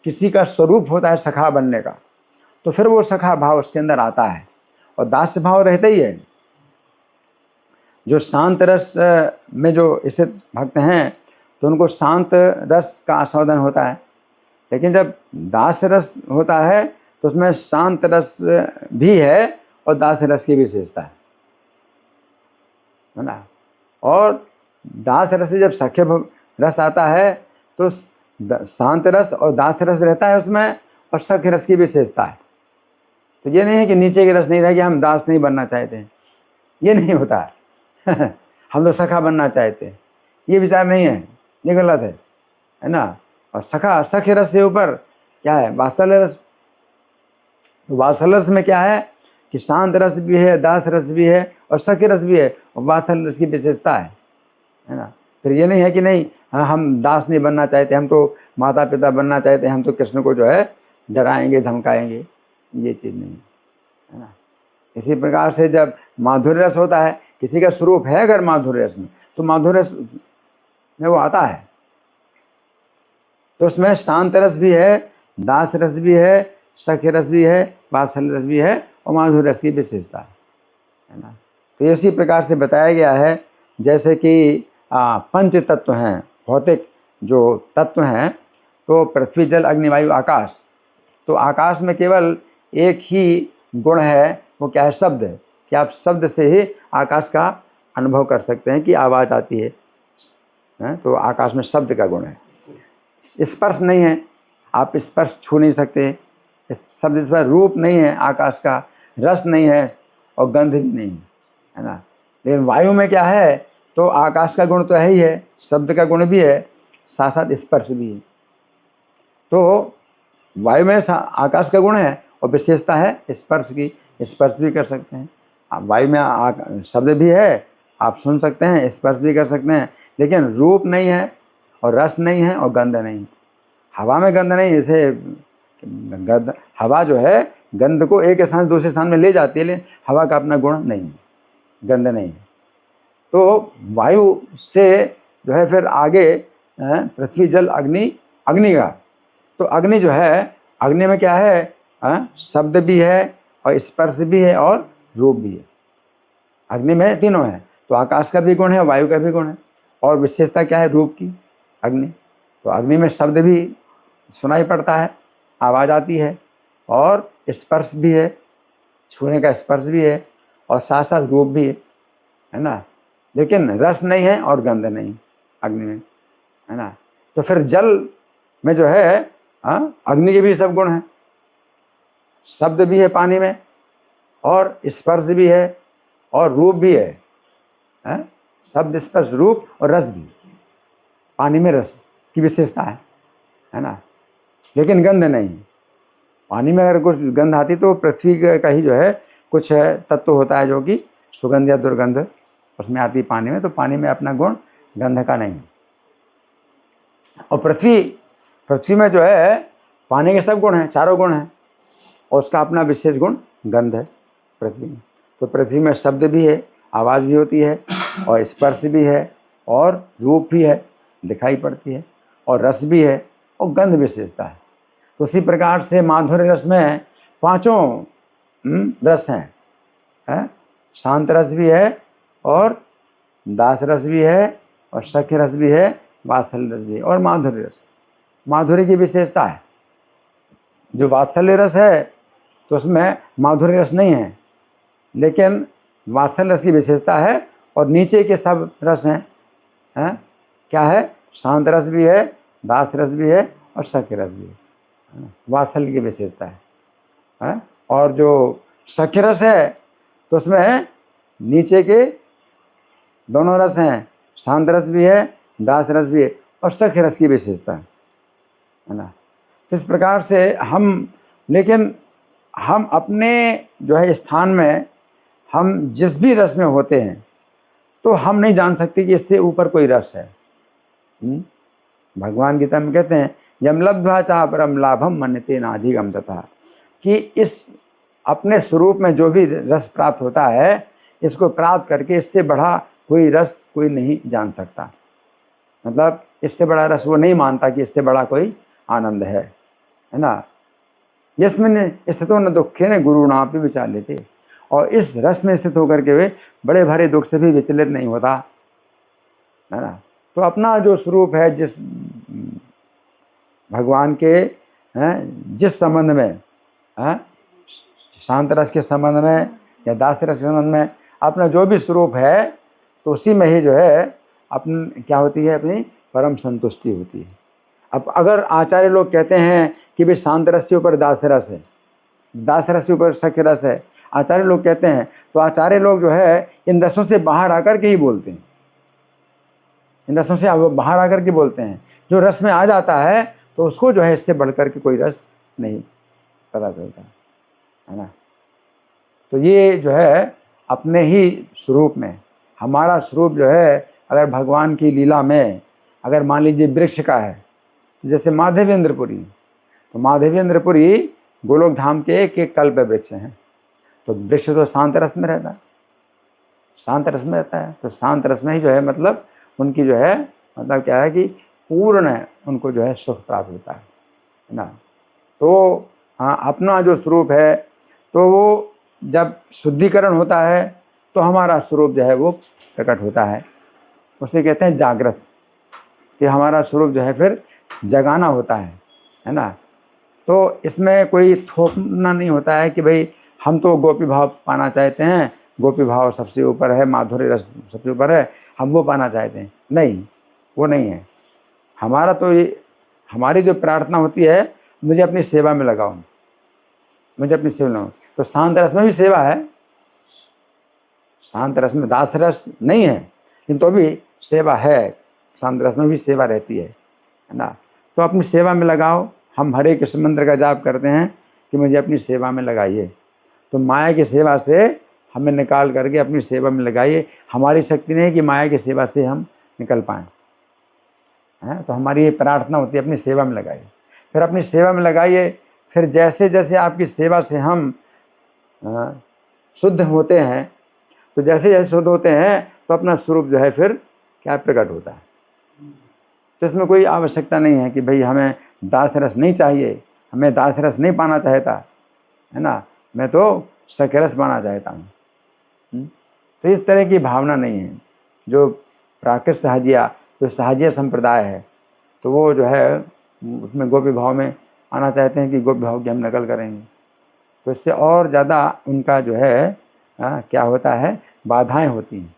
S1: किसी का स्वरूप होता है सखा बनने का, तो फिर वो सखा भाव उसके अंदर आता है, और दास्य भाव रहता ही है। जो शांत रस में जो स्थित भक्त हैं तो उनको शांत रस का आस्वादन होता है, लेकिन जब दास रस होता है तो उसमें शांत रस भी है और दास रस की विशेषता है ना। और दास रस से जब सख्य रस आता है तो शांत रस और दास रस रहता है उसमें, और सख्य रस की विशेषता है। तो ये नहीं है कि नीचे के रस नहीं रह गया हम दास नहीं बनना चाहते हैं, ये नहीं होता है। हम तो सखा बनना चाहते हैं, ये विचार नहीं है, ये गलत है ना। और सख्य रस से ऊपर क्या है, वात्सल्य रस। वात्सल्य रस में क्या है कि शांत रस भी है, दास रस भी है और सख्य रस भी है, और वात्सल्य रस की विशेषता है ना। फिर ये नहीं है कि नहीं हम दास नहीं बनना चाहते, हम तो माता पिता बनना चाहते हैं, हम तो कृष्ण को जो है डराएंगे धमकाएंगे, ये चीज़ नहीं है ना। इसी प्रकार से जब माधुर्य रस होता है, किसी का स्वरूप है अगर माधुर्य रस में, तो माधुर्य रस में वो आता है, तो उसमें शांत रस भी है, दास रस भी है, सख्य रस भी है, वात्सल्य रस भी है और माधुर्य रस की विशेषता है ना। तो इसी प्रकार से बताया गया है जैसे कि पंच तत्व हैं, भौतिक जो तत्व हैं, तो पृथ्वी जल अग्नि वायु आकाश। तो आकाश में केवल एक ही गुण है, वो क्या है, शब्द है, कि आप शब्द से ही आकाश का अनुभव कर सकते हैं कि आवाज़ आती है, तो आकाश में शब्द का गुण है। स्पर्श नहीं है, आप स्पर्श छू नहीं सकते, शब्द स्पर्श। रूप नहीं है आकाश का, रस नहीं है और गंध भी नहीं है ना। लेकिन वायु में क्या है, तो आकाश का गुण तो है ही है, शब्द का गुण भी है, साथ साथ स्पर्श भी है। तो वायु में आकाश का गुण है और विशेषता है स्पर्श की, स्पर्श भी कर सकते हैं आप। वायु में शब्द भी है, आप सुन सकते हैं, स्पर्श भी कर सकते हैं, लेकिन रूप नहीं है और रस नहीं है और गंध नहीं। हवा में गंध नहीं, जैसे गंध, हवा जो है गंध को एक स्थान से दूसरे स्थान में ले जाती है, लेकिन हवा का अपना गुण नहीं है, गंध नहीं है। तो वायु से जो है फिर आगे पृथ्वी जल अग्नि, अग्नि का तो अग्नि जो है, अग्नि में क्या है, शब्द भी है और स्पर्श भी है और रूप भी है। अग्नि में तीनों है, तो आकाश का भी गुण है, वायु का भी गुण है, और विशेषता क्या है रूप की, अग्नि। तो अग्नि में शब्द भी सुनाई पड़ता है, आवाज़ आती है, और स्पर्श भी है, छूने का स्पर्श भी है, और साथ साथ रूप भी है ना। लेकिन रस नहीं है और गंध नहीं अग्नि में, है ना। तो फिर जल में जो है अग्नि के भी सब गुण हैं, शब्द भी है पानी में, और स्पर्श भी है और रूप भी है, शब्द स्पर्श रूप और रस भी। पानी में रस की विशेषता है ना, लेकिन गंध नहीं। पानी में अगर कुछ गंध आती तो पृथ्वी का ही जो है कुछ तत्व होता है जो कि सुगंध या दुर्गंध उसमें आती है पानी में, तो पानी में अपना गुण गंध का नहीं है। और पृथ्वी में जो है पानी के सब गुण हैं, चारों गुण हैं, और उसका अपना विशेष गुण गंध है पृथ्वी में। तो पृथ्वी में शब्द भी है, आवाज़ भी होती है, और स्पर्श भी है, और रूप भी है, दिखाई पड़ती है, और रस भी है, और गंध विशेषता है। तो उसी प्रकार से माधुर्य रस में पांचों रस हैं, शांत रस भी है, और दास रस भी है, और सख्य रस भी है, वात्सल्य रस भी है, और माधुर्य रस। माधुर्य की विशेषता है, जो वात्सल्य रस है तो उसमें माधुर्य रस नहीं है, लेकिन वात्सल्य रस की विशेषता है, और नीचे के सब रस हैं, क्या है, शांत रस भी है, दास रस भी है, और सख्य रस भी है, वात्सल्य की विशेषता है। और जो सख्य रस है तो उसमें नीचे के दोनों रस हैं, शांत रस भी है, दास रस भी है, और सख्य रस की विशेषता है ना। इस प्रकार से लेकिन हम अपने जो है स्थान में हम जिस भी रस में होते हैं तो हम नहीं जान सकते कि इससे ऊपर कोई रस है। भगवान गीता में कहते हैं यम लब्ध्वा चा परम लाभम मन्यते नाधिगम तथा, कि इस अपने स्वरूप में जो भी रस प्राप्त होता है, इसको प्राप्त करके इससे बड़ा कोई रस कोई नहीं जान सकता। मतलब इससे बड़ा रस वो नहीं मानता कि इससे बड़ा कोई आनंद है ना। यस्मिन् स्थितो न दुखे न गुरुणापि विचाल्यते, और इस रस में स्थित होकर के वे बड़े भारी दुख से भी विचलित नहीं होता, है ना। तो अपना जो स्वरूप है, जिस भगवान के जिस संबंध में, शांत रस के संबंध में या दास रस के संबंध में अपना जो भी स्वरूप है, तो उसी में ही जो है अपन क्या होती है, अपनी परम संतुष्टि होती है। अब अगर आचार्य लोग कहते हैं कि भाई शांत रस के ऊपर दास रस है, दास रस के ऊपर सख्य रस है, आचार्य लोग कहते हैं, तो आचार्य लोग जो है इन रसों से बाहर आकर के ही बोलते हैं, इन रसों से बाहर आकर के बोलते हैं। जो रस में आ जाता है तो उसको जो है इससे बढ़कर के कोई रस नहीं पता चलता, है ना। तो ये जो है अपने ही स्वरूप में, हमारा स्वरूप जो है अगर भगवान की लीला में, अगर मान लीजिए वृक्ष का है, जैसे माधवेंद्रपुरी, तो माधवेंद्रपुरी गोलोक धाम के एक कल्प वृक्ष हैं। तो वृक्ष तो शांत रस में रहता है, शांत रस में रहता है, तो शांत रस में ही जो है मतलब उनकी जो है मतलब क्या है कि पूर्ण उनको जो है सुख प्राप्त होता है ना। तो हाँ, अपना जो स्वरूप है तो वो जब शुद्धिकरण होता है तो हमारा स्वरूप जो है वो प्रकट होता है, उसे कहते हैं जागृत, कि हमारा स्वरूप जो है फिर जगाना होता है ना। तो इसमें कोई थोपना नहीं होता है कि भाई हम तो गोपी भाव पाना चाहते हैं, गोपी भाव सबसे ऊपर है, माधुर्य रस सबसे ऊपर है, हम वो पाना चाहते हैं, नहीं, वो नहीं है हमारा। तो ये हमारी जो प्रार्थना होती है, मुझे अपनी सेवा में लगाओ, मुझे अपनी सेवा लगाओ। तो शांत रस में भी सेवा है, शांत रस में दास रस नहीं है, लेकिन तो भी सेवा है, शांत रस में भी सेवा रहती है ना। तो अपनी सेवा में लगाओ, हम हरे कृष्ण मंत्र का जाप करते हैं कि मुझे अपनी सेवा में लगाइए, तो माया की सेवा से हमें निकाल करके अपनी सेवा में लगाइए। हमारी शक्ति नहीं कि माया की सेवा से हम निकल पाएँ, हैं। तो हमारी ये प्रार्थना होती है, अपनी सेवा में लगाइए। फिर अपनी सेवा में लगाइए, फिर जैसे जैसे आपकी सेवा से हम शुद्ध होते हैं, तो जैसे जैसे शुद्ध होते हैं तो अपना स्वरूप जो है फिर क्या प्रकट होता है। तो इसमें कोई आवश्यकता नहीं है कि भाई हमें दास रस नहीं चाहिए, हमें दास रस नहीं पाना चाहता है ना, मैं तो सख्य रस पाना चाहता हूँ। तो इस तरह की भावना नहीं है। जो प्राकृत सहजिया, जो सहजिया संप्रदाय है, तो वो जो है उसमें गोपी भाव में आना चाहते हैं कि गोपी भाव की हम नकल करेंगे, तो इससे और ज़्यादा उनका जो है क्या होता है, बाधाएं होती हैं,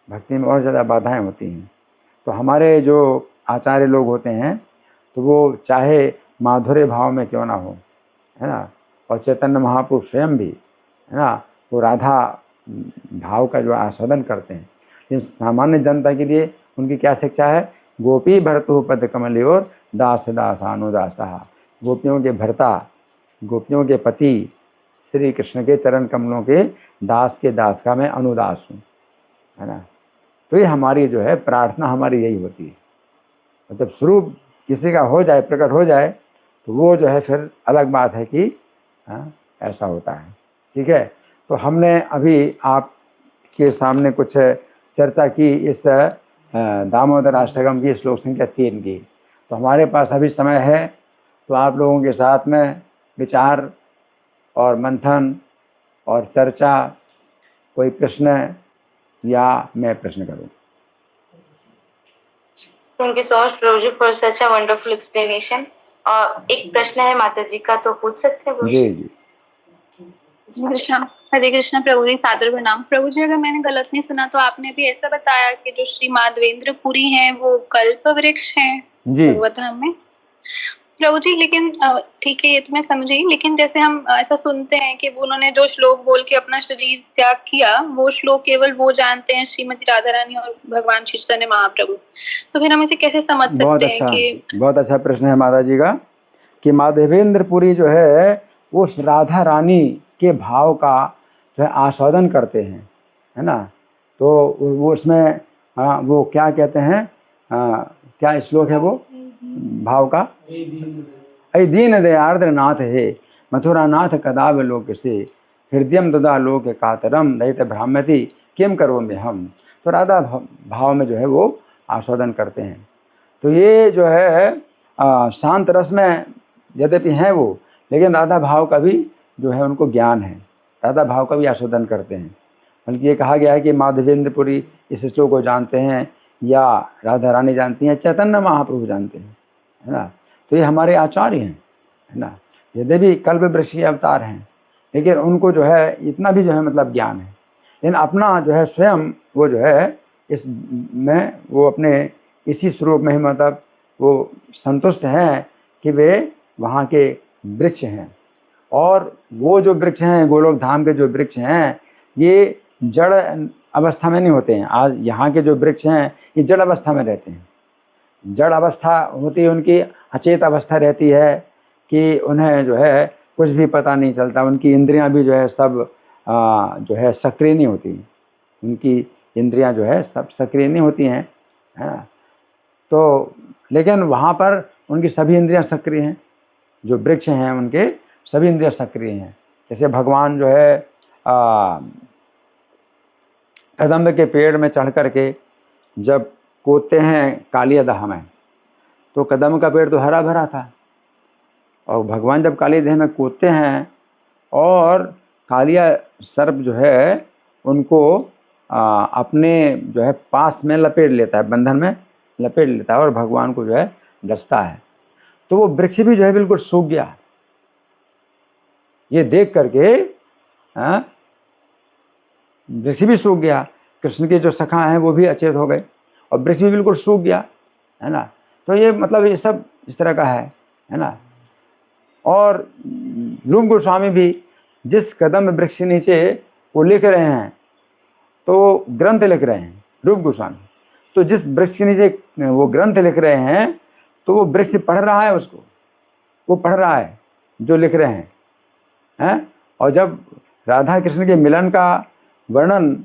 S1: भक्ति में और ज़्यादा बाधाएं होती हैं। तो हमारे जो आचार्य लोग होते हैं तो वो चाहे माधुर्य भाव में क्यों ना हो, है ना, और चैतन्य महाप्रभु स्वयं भी, है ना, वो राधा भाव का जो आस्वादन करते हैं। लेकिन सामान्य जनता के लिए उनकी क्या शिक्षा है, गोपी भरतु पद कमल और दास दासानुदासा, गोपियों के भरता, गोपियों के पति श्री कृष्ण के चरण कमलों के दास के दास का मैं अनुदास हूँ, है ना। तो ये हमारी जो है प्रार्थना, हमारी यही होती है। मतलब स्वरूप किसी का हो जाए, प्रकट हो जाए, तो वो जो है फिर अलग बात है कि ऐसा होता है। ठीक है, तो हमने अभी आपके सामने कुछ चर्चा की इस दामोदर अष्टकम की श्लोक संख्या 3 की। तो हमारे पास अभी समय है, तो आप लोगों के साथ में विचार और मंथन और चर्चा, कोई प्रश्न या मैं प्रश्न करूं।
S2: Thank you so much Prabhu ji for such a wonderful explanation. एक प्रश्न है माता जी का, तो पूछ सकते हैं प्रभु
S1: जी
S2: जी?
S3: हरे कृष्णा प्रभु जी, सादर प्रणाम। प्रभु जी, अगर मैंने गलत नहीं सुना तो आपने भी ऐसा बताया कि जो श्री माधवेंद्र पुरी हैं वो कल्प वृक्ष हैं भगवत धाम में। प्रभु जी, लेकिन ठीक है, ये तो मैं समझी, लेकिन जैसे हम ऐसा सुनते हैं कि उन्होंने जो श्लोक बोल के अपना शरीर त्याग किया, वो श्लोक केवल वो जानते हैं श्रीमती राधा रानी और भगवान श्री चैतन्य महाप्रभु, तो फिर हम इसे कैसे समझ सकते हैं कि?
S1: बहुत अच्छा प्रश्न है माता जी का, कि माधवेंद्र पुरी जो है उस राधा रानी के भाव का जो है आस्वादन करते हैं, है ना। तो वो उसमें वो क्या कहते हैं, क्या श्लोक है वो भाव का, ऐ दीन दयार्द्र नाथ हे मथुरा नाथ कदाव लोक से हृदयम ददा लोक कातरम दैत भ्राम्यति किम करो में हम। तो राधा भाव में जो है वो आस्वादन करते हैं। तो ये जो है शांत रस में यद्यपि हैं वो, लेकिन राधा भाव का भी जो है उनको ज्ञान है, राधा भाव का भी आस्वादन करते हैं। बल्कि ये कहा गया है कि माधवेंद्र पुरी इस श्लोक को जानते हैं, या राधा रानी जानती हैं, चैतन्य महाप्रभु जानते हैं, है ना। तो ये हमारे आचार्य हैं, है ना। यद्यपि कल्प वृक्ष के अवतार हैं, लेकिन उनको जो है इतना भी जो है मतलब ज्ञान है, लेकिन अपना जो है स्वयं वो जो है इस में वो अपने इसी स्वरूप में ही मतलब वो संतुष्ट हैं कि वे वहाँ के वृक्ष हैं। और वो जो वृक्ष हैं, गोलोक धाम के जो वृक्ष हैं, ये जड़ अवस्था में नहीं होते हैं। आज यहाँ के जो वृक्ष हैं ये जड़ अवस्था में रहते हैं। जड़ अवस्था होती है उनकी, अचेत अवस्था रहती है कि उन्हें जो है कुछ भी पता नहीं चलता, उनकी इंद्रियां भी जो है सब जो है सक्रिय नहीं होती, उनकी इंद्रियां जो है सब सक्रिय नहीं होती हैं, है ना। तो लेकिन वहाँ पर उनकी सभी इंद्रियां सक्रिय हैं, जो वृक्ष हैं उनके सभी इंद्रियां सक्रिय हैं। जैसे भगवान जो है कदम्ब के पेड़ में चढ़ कर के जब कूदते हैं कालिया दहा में, तो कदम्ब का पेड़ तो हरा भरा था, और भगवान जब काली देह में कूदते हैं और कालिया सर्प जो है उनको अपने जो है पास में लपेट लेता है, बंधन में लपेट लेता है और भगवान को जो है डसता है, तो वो वृक्ष भी जो है बिल्कुल सूख गया। ये देख करके वृक्ष भी सूख गया, कृष्ण के जो सखा हैं वो भी अचेत हो गए और वृक्ष भी बिल्कुल सूख गया, है ना। तो ये मतलब ये सब इस तरह का है ना। और रूप गोस्वामी भी जिस कदम वृक्ष के नीचे वो लिख रहे हैं, तो ग्रंथ लिख रहे हैं रूप गोस्वामी, तो जिस वृक्ष के नीचे वो ग्रंथ लिख रहे हैं तो वो वृक्ष पढ़ रहा है उसको, वो पढ़ रहा है जो लिख रहे हैं। और जब राधा कृष्ण के मिलन का वर्णन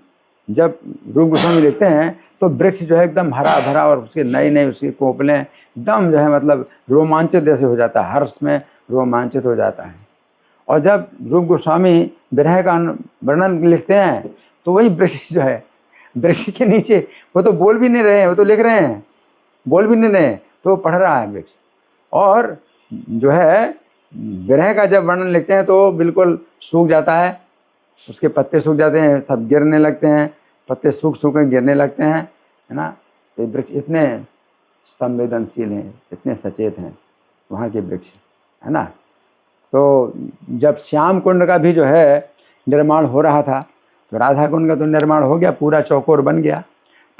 S1: जब रूप गोस्वामी लिखते हैं तो वृक्ष जो है एकदम हरा भरा और उसके नए नए उसकी कोपलें एकदम जो है मतलब रोमांचित जैसे हो जाता है, हर्ष में रोमांचित हो जाता है। और जब रूप गोस्वामी विरह का वर्णन लिखते हैं तो वही वृक्ष जो है, वृक्ष के नीचे वो तो बोल भी नहीं रहे हैं, वो तो लिख रहे हैं, बोल भी नहीं रहे हैं, तो वो पढ़ रहा है वृक्ष। और जो है विरह का जब वर्णन लिखते हैं तो बिल्कुल सूख जाता है, उसके पत्ते सूख जाते हैं, सब गिरने लगते हैं, पत्ते सूख सूख के गिरने लगते हैं, है ना। ये वृक्ष इतने संवेदनशील हैं, इतने सचेत हैं वहाँ के वृक्ष, है ना। तो जब श्याम कुंड का भी जो है निर्माण हो रहा था तो राधा कुंड का तो निर्माण हो गया, पूरा चौकोर बन गया,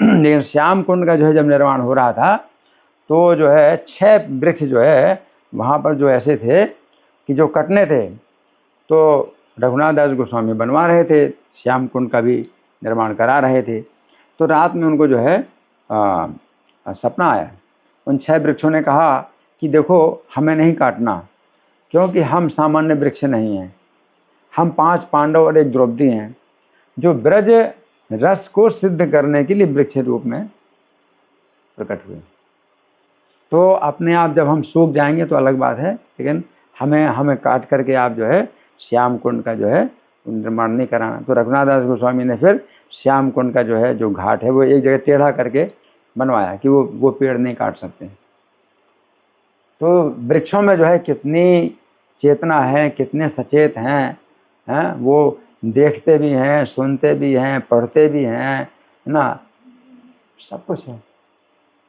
S1: लेकिन श्याम कुंड का जो है जब निर्माण हो रहा था तो जो है 6 वृक्ष जो है वहाँ पर जो ऐसे थे कि जो कटने थे, तो रघुनाथ दास गोस्वामी बनवा रहे थे, श्याम कुंड का भी निर्माण करा रहे थे। तो रात में उनको जो है सपना आया। उन 6 वृक्षों ने कहा कि देखो हमें नहीं काटना, क्योंकि हम सामान्य वृक्ष नहीं हैं, हम 5 पांडव और 1 द्रौपदी हैं जो ब्रज रस को सिद्ध करने के लिए वृक्ष रूप में प्रकट हुए। तो अपने आप जब हम सूख जाएंगे तो अलग बात है, लेकिन हमें काट करके आप जो है श्याम कुंड का जो है निर्माण नहीं कराना। तो रघुनाथ दास गोस्वामी ने फिर श्याम कुंड का जो है जो घाट है वो एक जगह टेढ़ा करके बनवाया कि वो पेड़ नहीं काट सकते। तो वृक्षों में जो है कितनी चेतना है, कितने सचेत हैं, वो देखते भी हैं, सुनते भी हैं, पढ़ते भी हैं, है ना, सब कुछ है।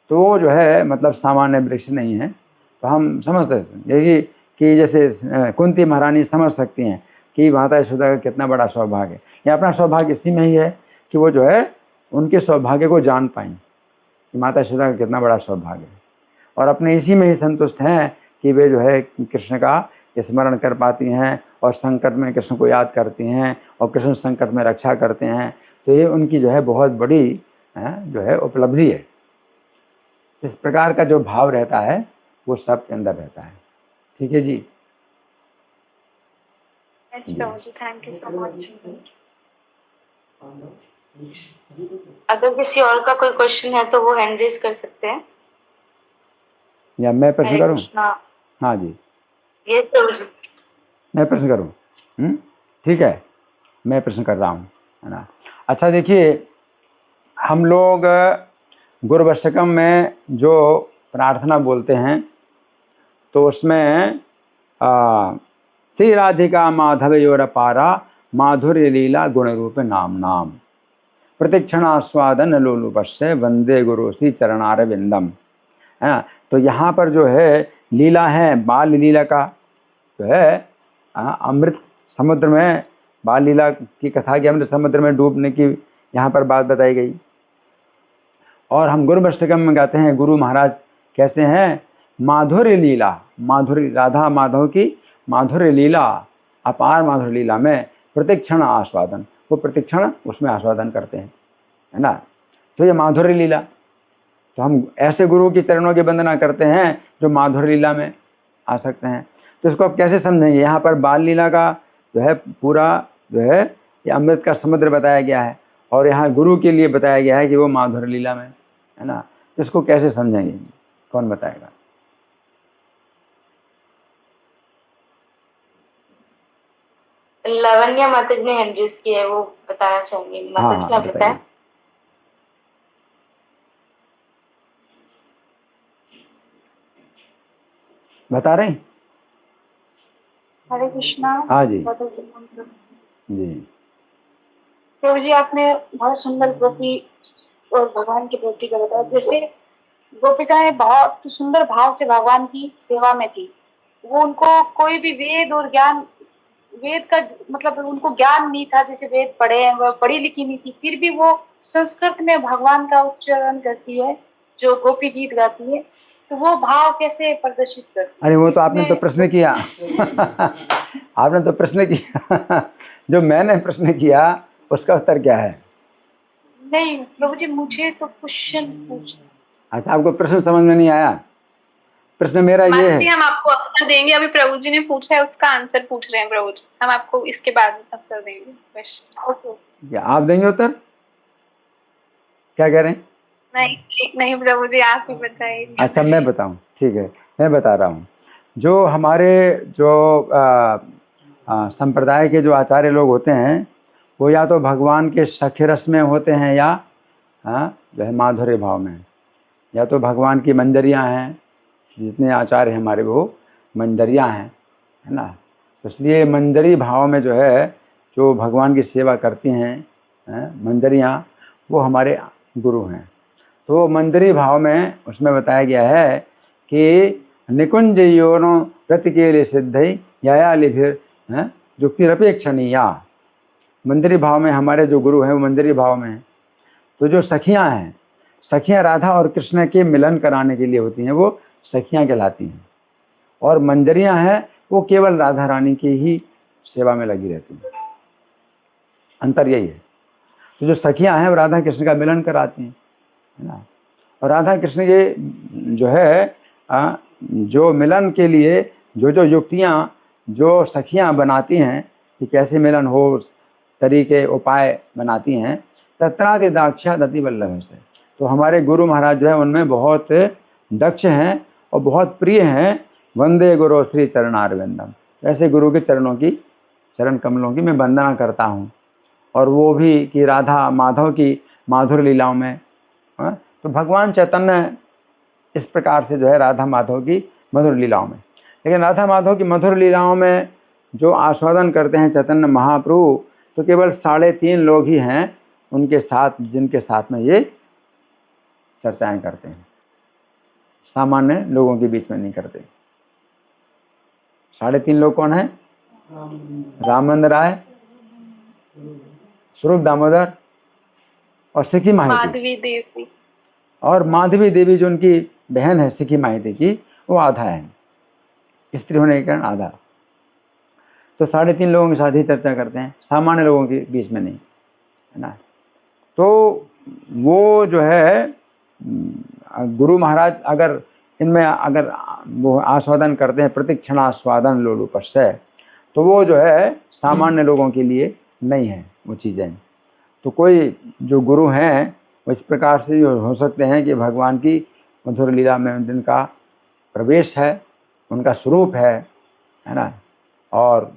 S1: तो वो जो है मतलब सामान्य वृक्ष नहीं है। तो हम समझते हैं कि जैसे कुंती महारानी समझ सकती हैं कि माता यशोदा का कितना बड़ा सौभाग्य है, या अपना सौभाग्य इसी में ही है कि वो जो है उनके सौभाग्य को जान पाएँ कि माता यशोदा का कितना बड़ा सौभाग्य है, और अपने इसी में ही संतुष्ट हैं कि वे जो है कृष्ण का स्मरण कर पाती हैं और संकट में कृष्ण को याद करती हैं और कृष्ण संकट में रक्षा करते हैं। तो ये उनकी जो है बहुत बड़ी जो है उपलब्धि है। इस प्रकार का जो भाव रहता है वो सबके अंदर रहता है। ठीक है जी।
S2: Thank you so much. अगर किसी और का कोई क्वेश्चन है तो वो हैंड रेज कर सकते हैं,
S1: या मैं प्रश्न करूं? हाँ जी,
S2: ये तो
S1: मैं प्रश्न करूं? ठीक है, मैं प्रश्न कर रहा हूँ, है ना। अच्छा देखिए, हम लोग गुरुवष्टकम में जो प्रार्थना बोलते हैं तो उसमें श्री राधिका माधवयोर पारा माधुर्य लीला गुण रूप नाम नाम प्रतिक्षणास्वादन लोलुपस्य वंदे गुरु श्री चरणारविंदम, है ना। तो यहाँ पर जो है लीला है बाल लीला का जो है अमृत समुद्र में बाल लीला की कथा की अमृत समुद्र में डूबने की यहाँ पर बात बताई गई। और हम गुरुवष्टकम में गाते हैं गुरु महाराज कैसे हैं, माधुर्य लीला, माधुर्य राधा माधव की माधुर्य लीला, अपार माधुर्य लीला में प्रतिक्षण आस्वादन, वो प्रतिक्षण उसमें आस्वादन करते हैं, है ना। तो ये माधुर्य लीला, तो हम ऐसे गुरु के चरणों की वंदना करते हैं जो माधुर्य लीला में आ सकते हैं। तो इसको आप कैसे समझेंगे? यहाँ पर बाल लीला का जो है पूरा जो है ये अमृत का समुद्र बताया गया है और यहाँ गुरु के लिए बताया गया है कि वो माधुर्य लीला में, है ना। तो इसको कैसे समझेंगे, कौन बताएगा?
S2: लावण्या माता जी ने हैंड रेज की है, वो बताना चाहेंगे। माता जी आप बताएं।
S1: बता रहे हैं?
S3: हरे कृष्णा।
S1: हाँ जी
S3: जी प्रभु जी, आपने बहुत सुंदर गोपी और भगवान की प्रवृत्ति का बताया। जैसे गोपिकाएं बहुत सुंदर भाव से भगवान की सेवा में थी, वो उनको कोई भी वेद और ज्ञान, वेद का मतलब उनको ज्ञान नहीं था, जैसे वेद पढ़े हैं, वो पढ़ी लिखी नहीं थी, फिर भी वो संस्कृत में भगवान का उच्चारण करती है, जो गोपी गीत गाती है। तो वो भाव कैसे प्रदर्शित करती है?
S1: अरे वो तो आपने तो प्रश्न किया आपने तो प्रश्न किया जो मैंने प्रश्न किया उसका उत्तर क्या है?
S3: नहीं प्रभु जी, मुझे तो क्वेश्चन पूछना।
S1: अच्छा, आपको प्रश्न समझ में नहीं आया? प्रश्न मेरा ये
S3: माता
S1: है।
S3: जी हम आपको अवसर देंगे, अभी प्रभु जी ने पूछा है उसका आंसर पूछ रहे हैं प्रभु जी, हम आपको इसके बाद अवसर देंगे।
S1: क्या आप देंगे उत्तर? क्या कह रहे हैं?
S3: नहीं नहीं प्रभु जी आप ही बताइए।
S1: अच्छा मैं बताऊं, ठीक है, मैं बता रहा हूँ। जो हमारे जो संप्रदाय के जो आचार्य लोग होते हैं वो या तो भगवान के सख्य रस में होते हैं या जो है माधुर्य भाव में, या तो भगवान की मंजरियाँ हैं, जितने आचार्य हैं हमारे वो मंजरियाँ हैं, है ना। तो इसलिए मंजरी भाव में जो है जो भगवान की सेवा करती हैं मंजरियाँ, वो हमारे गुरु हैं। तो मंजरी भाव में उसमें बताया गया है कि निकुंज योनो रति के लिए सिद्धि या लिभिर जुक्तिरपेक्षणीया। मंजरी भाव में हमारे जो गुरु हैं वो मंजरी भाव में हैं। तो जो सखियां हैं, सखियां राधा और कृष्ण के मिलन कराने के लिए होती हैं, वो सखियां कहलाती हैं। और मंजरियां हैं वो केवल राधा रानी की ही सेवा में लगी रहती हैं। अंतर यही है। तो जो सखियां हैं वो राधा कृष्ण का मिलन कराती हैं, है ना। और राधा कृष्ण के जो है जो मिलन के लिए जो जो युक्तियाँ जो सखियाँ बनाती हैं कि कैसे मिलन हो, उस तरीके उपाय बनाती हैं, तत्रादि दाक्षा दति वल्लभ से। तो हमारे गुरु महाराज जो है उनमें बहुत दक्ष हैं और बहुत प्रिय हैं। वंदे गुरु श्री चरणारविंदम, ऐसे गुरु के चरणों की, चरण कमलों की मैं वंदना करता हूँ। और वो भी कि राधा माधव की माधुर लीलाओं में, तो भगवान चैतन्य इस प्रकार से जो है राधा माधव की मधुर लीलाओं में, लेकिन राधा माधव की मधुर लीलाओं में जो आस्वादन करते हैं चैतन्य महाप्रभु, तो केवल 3.5 लोग ही हैं उनके साथ, जिनके साथ में ये चर्चाएं करते हैं। सामान्य लोगों के बीच में नहीं करते। 3.5 लोग कौन है? रामानंद राय, स्वरूप दामोदर और सिक्की माहिती, और माधवी देवी जो उनकी बहन है सिक्की माहिती की, वो आधा है, स्त्री होने के कारण आधा। तो 3.5 लोगों के साथ ही चर्चा करते हैं, सामान्य लोगों के बीच में नहीं, है ना। तो वो जो है गुरु महाराज अगर इनमें अगर वो आस्वादन करते हैं, प्रतिक्षण आस्वादन लोलुपस्य, तो वो जो है सामान्य लोगों के लिए नहीं है वो चीज़ें। तो कोई जो गुरु हैं वो इस प्रकार से हो सकते हैं कि भगवान की मधुर लीला में जिनका प्रवेश है, उनका स्वरूप है ना। और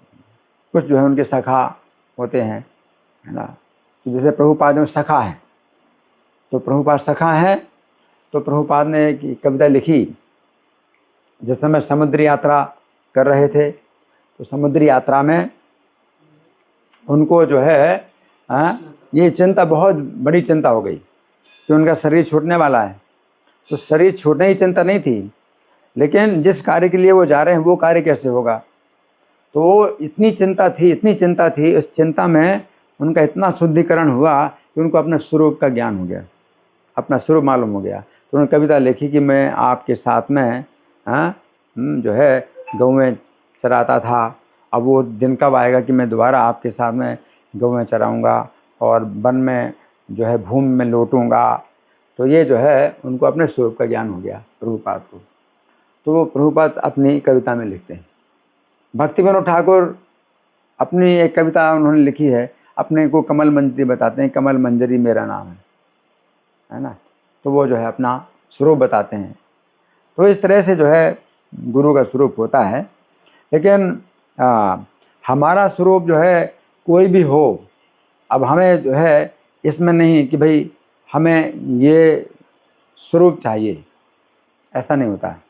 S1: कुछ जो है उनके सखा होते हैं, है ना। तो जैसे प्रभुपाद में सखा है, तो प्रभुपाद सखा है, तो प्रभुपाद ने एक कविता लिखी जिस समय समुद्री यात्रा कर रहे थे। तो समुद्री यात्रा में उनको जो है ये चिंता, बहुत बड़ी चिंता हो गई कि उनका शरीर छूटने वाला है। तो शरीर छूटने की चिंता नहीं थी, लेकिन जिस कार्य के लिए वो जा रहे हैं वो कार्य कैसे होगा। तो वो इतनी चिंता थी, इतनी चिंता थी, इस चिंता में उनका इतना शुद्धिकरण हुआ कि उनको अपने स्वरूप का ज्ञान हो गया, अपना स्वरूप मालूम हो गया। तो उन्होंने कविता लिखी कि मैं आपके साथ में जो है गौवें चराता था, अब वो दिन कब आएगा कि मैं दोबारा आपके साथ में गौवें चराऊँगा और वन में जो है भूमि में लौटूँगा। तो ये जो है उनको अपने स्वरूप का ज्ञान हो गया प्रभुपाद को। तो वो प्रभुपाद अपनी कविता में लिखते हैं। भक्ति विनोद ठाकुर अपनी एक कविता उन्होंने लिखी है, अपने को कमल मंजरी बताते हैं, कमल मंजरी मेरा नाम है ना। तो वो जो है अपना स्वरूप बताते हैं। तो इस तरह से जो है गुरु का स्वरूप होता है। लेकिन हमारा स्वरूप जो है कोई भी हो, अब हमें जो है इसमें नहीं कि भाई हमें ये स्वरूप चाहिए, ऐसा नहीं होता है।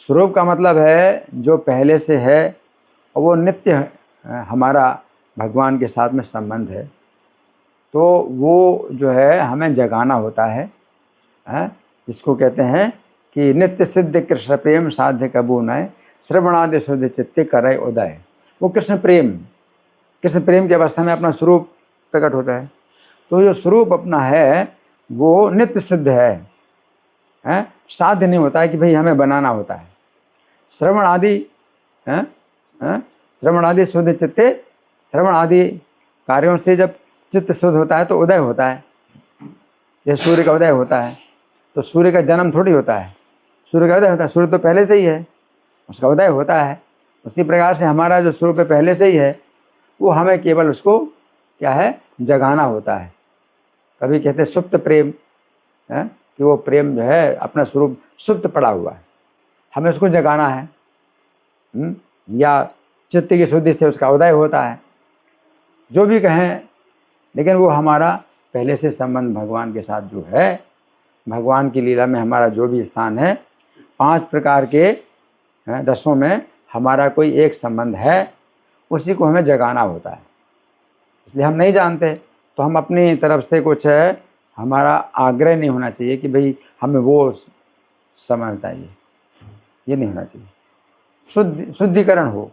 S1: स्वरूप का मतलब है जो पहले से है और वो नित्य हमारा भगवान के साथ में संबंध है। तो वो जो है हमें जगाना होता है, जिसको कहते हैं कि नित्य सिद्ध कृष्ण प्रेम साध्य कबू नय, श्रवणादि शुद्ध चित्ते करे उदय। वो कृष्ण प्रेम की अवस्था में अपना स्वरूप प्रकट होता है। तो जो स्वरूप अपना है वो नित्य सिद्ध है, साध्य नहीं होता है कि भाई हमें बनाना होता है। श्रवण आदि शुद्ध चित्ते, श्रवण आदि कार्यों से जब चित्त शुद्ध होता है तो उदय होता है। जैसे सूर्य का उदय होता है, तो सूर्य का जन्म थोड़ी होता है, सूर्य का उदय होता है, सूर्य तो पहले से ही है, उसका उदय होता है। उसी प्रकार से हमारा जो स्वरूप पहले से ही है, वो हमें केवल उसको क्या है, जगाना होता है। कभी कहते हैं सुप्त प्रेम है, कि वो प्रेम जो है अपना स्वरूप सुप्त पड़ा हुआ है, हमें उसको जगाना है। या चित्त की शुद्धि से उसका उदय होता है, जो भी कहें, लेकिन वो हमारा पहले से संबंध भगवान के साथ जो है, भगवान की लीला में हमारा जो भी स्थान है, 5 प्रकार के रसों में हमारा कोई एक संबंध है, उसी को हमें जगाना होता है। इसलिए हम नहीं जानते, तो हम अपनी तरफ से कुछ है, हमारा आग्रह नहीं होना चाहिए कि भाई हमें वो समझ चाहिए, ये नहीं होना चाहिए। शुद्धिकरण हो,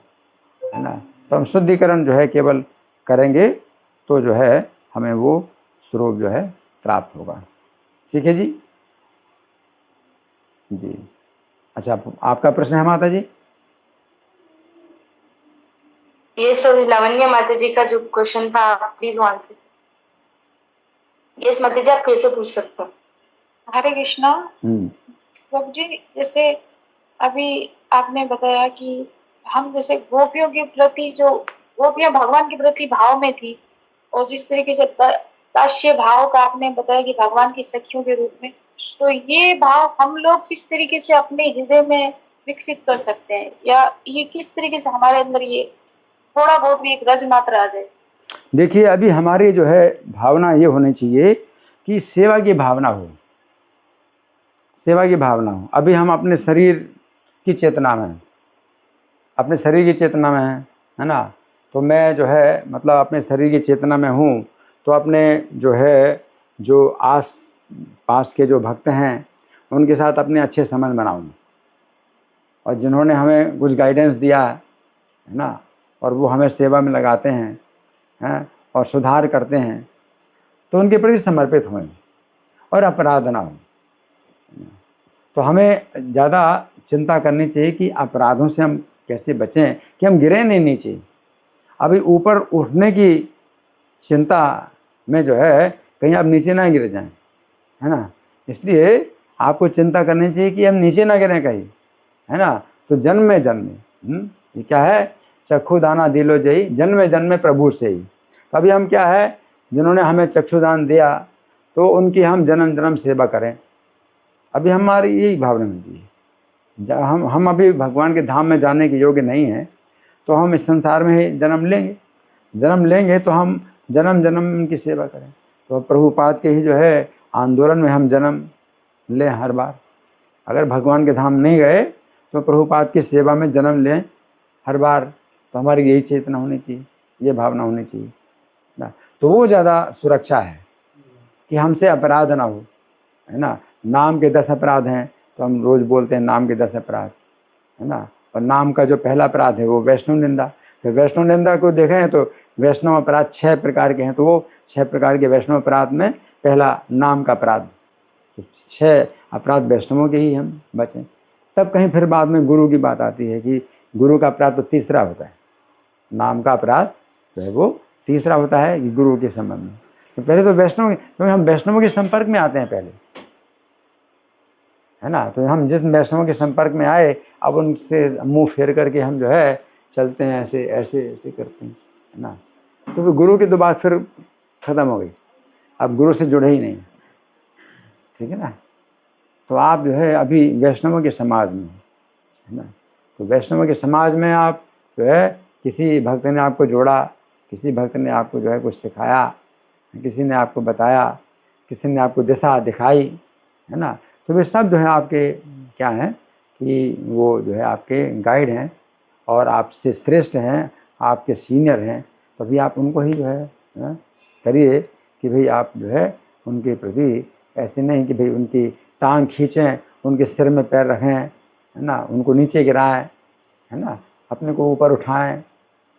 S1: है ना, तो हम शुद्धिकरण जो है केवल करेंगे तो जो है हमें वो स्वरूप जो है प्राप्त होगा। ठीक है जी। जी अच्छा, आपका प्रश्न है माता जी?
S2: यस प्रभु, लावण्य माता जी का जो क्वेश्चन था, प्लीज आंसर। यस माता जी, आप कैसे पूछ सकते हैं?
S3: हरे कृष्णा प्रभु जी, जैसे अभी आपने बताया कि हम जैसे गोपियों के प्रति, जो गोपियां भगवान के प्रति भाव में थी, और जिस तरीके से दास्य भाव का आपने बताया कि भगवान की सखियों के रूप में, तो ये भाव हम लोग किस तरीके से अपने हृदय में विकसित कर सकते हैं, या ये किस तरीके से हमारे अंदर ये थोड़ा बहुत भी एक रज मात्र आ जाए?
S1: देखिए, अभी हमारी जो है भावना ये होनी चाहिए कि सेवा की भावना हो, सेवा की भावना हो। अभी हम अपने शरीर की चेतना में, अपने शरीर की चेतना में है ना, तो मैं जो है मतलब अपने शरीर की चेतना में हूँ, तो अपने जो है जो आस पास के जो भक्त हैं उनके साथ अपने अच्छे संबंध बनाऊँ, और जिन्होंने हमें कुछ गाइडेंस दिया है ना, और वो हमें सेवा में लगाते हैं और सुधार करते हैं, तो उनके प्रति समर्पित हों और अपराध ना हो। तो हमें ज़्यादा चिंता करनी चाहिए कि अपराधों से हम कैसे बचें, कि हम गिरे नहीं नीचे। अभी ऊपर उठने की चिंता में जो है कहीं आप नीचे ना गिर जाएं, है ना। इसलिए आपको चिंता करनी चाहिए कि हम नीचे ना गिरें कहीं, है ना। तो जन्म में ये क्या है, चक्षुदाना दिलो जई, जन्म जन्म प्रभु से ही। तो अभी हम क्या है, जिन्होंने हमें चक्षुदान दिया, तो उनकी हम जन्म जन्म सेवा करें। अभी हमारी यही भावना होनी चाहिए। हम अभी भगवान के धाम में जाने के योग्य नहीं हैं, तो हम इस संसार में ही जन्म लेंगे तो हम जन्म जन्म उनकी सेवा करें। तो प्रभुपाद के ही जो है आंदोलन में हम जन्म लें हर बार। अगर भगवान के धाम नहीं गए तो प्रभुपाद की सेवा में जन्म लें हर बार। तो हमारी यही चेतना होनी चाहिए, ये भावना होनी चाहिए ना। तो वो ज़्यादा सुरक्षा है कि हमसे अपराध ना हो, है ना। नाम के 10 अपराध हैं, तो हम रोज़ बोलते हैं नाम के 10 अपराध, है ना। और नाम का जो पहला अपराध है वो वैष्णव निंदा। फिर वैष्णव निंदा को देखें तो वैष्णव अपराध 6 प्रकार के हैं, तो वो 6 प्रकार के वैष्णव अपराध में पहला नाम का अपराध। तो 6 अपराध वैष्णवों के ही हम बचें। तब कहीं फिर बाद में गुरु की बात आती है कि गुरु का अपराध तो तीसरा होता है, नाम का अपराध जो है वो तीसरा होता है कि गुरु के संबंध में। तो पहले तो वैष्णव, क्योंकि हम वैष्णवों के संपर्क में आते हैं पहले, है ना। तो हम जिस वैष्णवों के संपर्क में आए, अब उनसे मुंह फेर करके हम जो है चलते हैं, ऐसे ऐसे ऐसे करते हैं, है ना। तो फिर गुरु की तो बात फिर ख़त्म हो गई, अब गुरु से जुड़े ही नहीं, ठीक है ना। तो आप जो है अभी वैष्णवों के समाज में, है ना। तो वैष्णवों के समाज में आप जो है, किसी भक्त ने आपको जोड़ा, किसी भक्त ने आपको जो है कुछ सिखाया, किसी ने आपको बताया, किसी ने आपको दिशा दिखाई, है ना। तो वे सब जो है आपके क्या हैं कि वो जो है आपके गाइड हैं और आपसे श्रेष्ठ हैं, आपके सीनियर हैं। तभी आप उनको ही जो है करिए कि भाई आप जो है उनके प्रति ऐसे नहीं कि भाई उनकी टांग खींचें, उनके सिर में पैर रखें, है ना, उनको नीचे गिराएं, है ना, अपने को ऊपर उठाएं।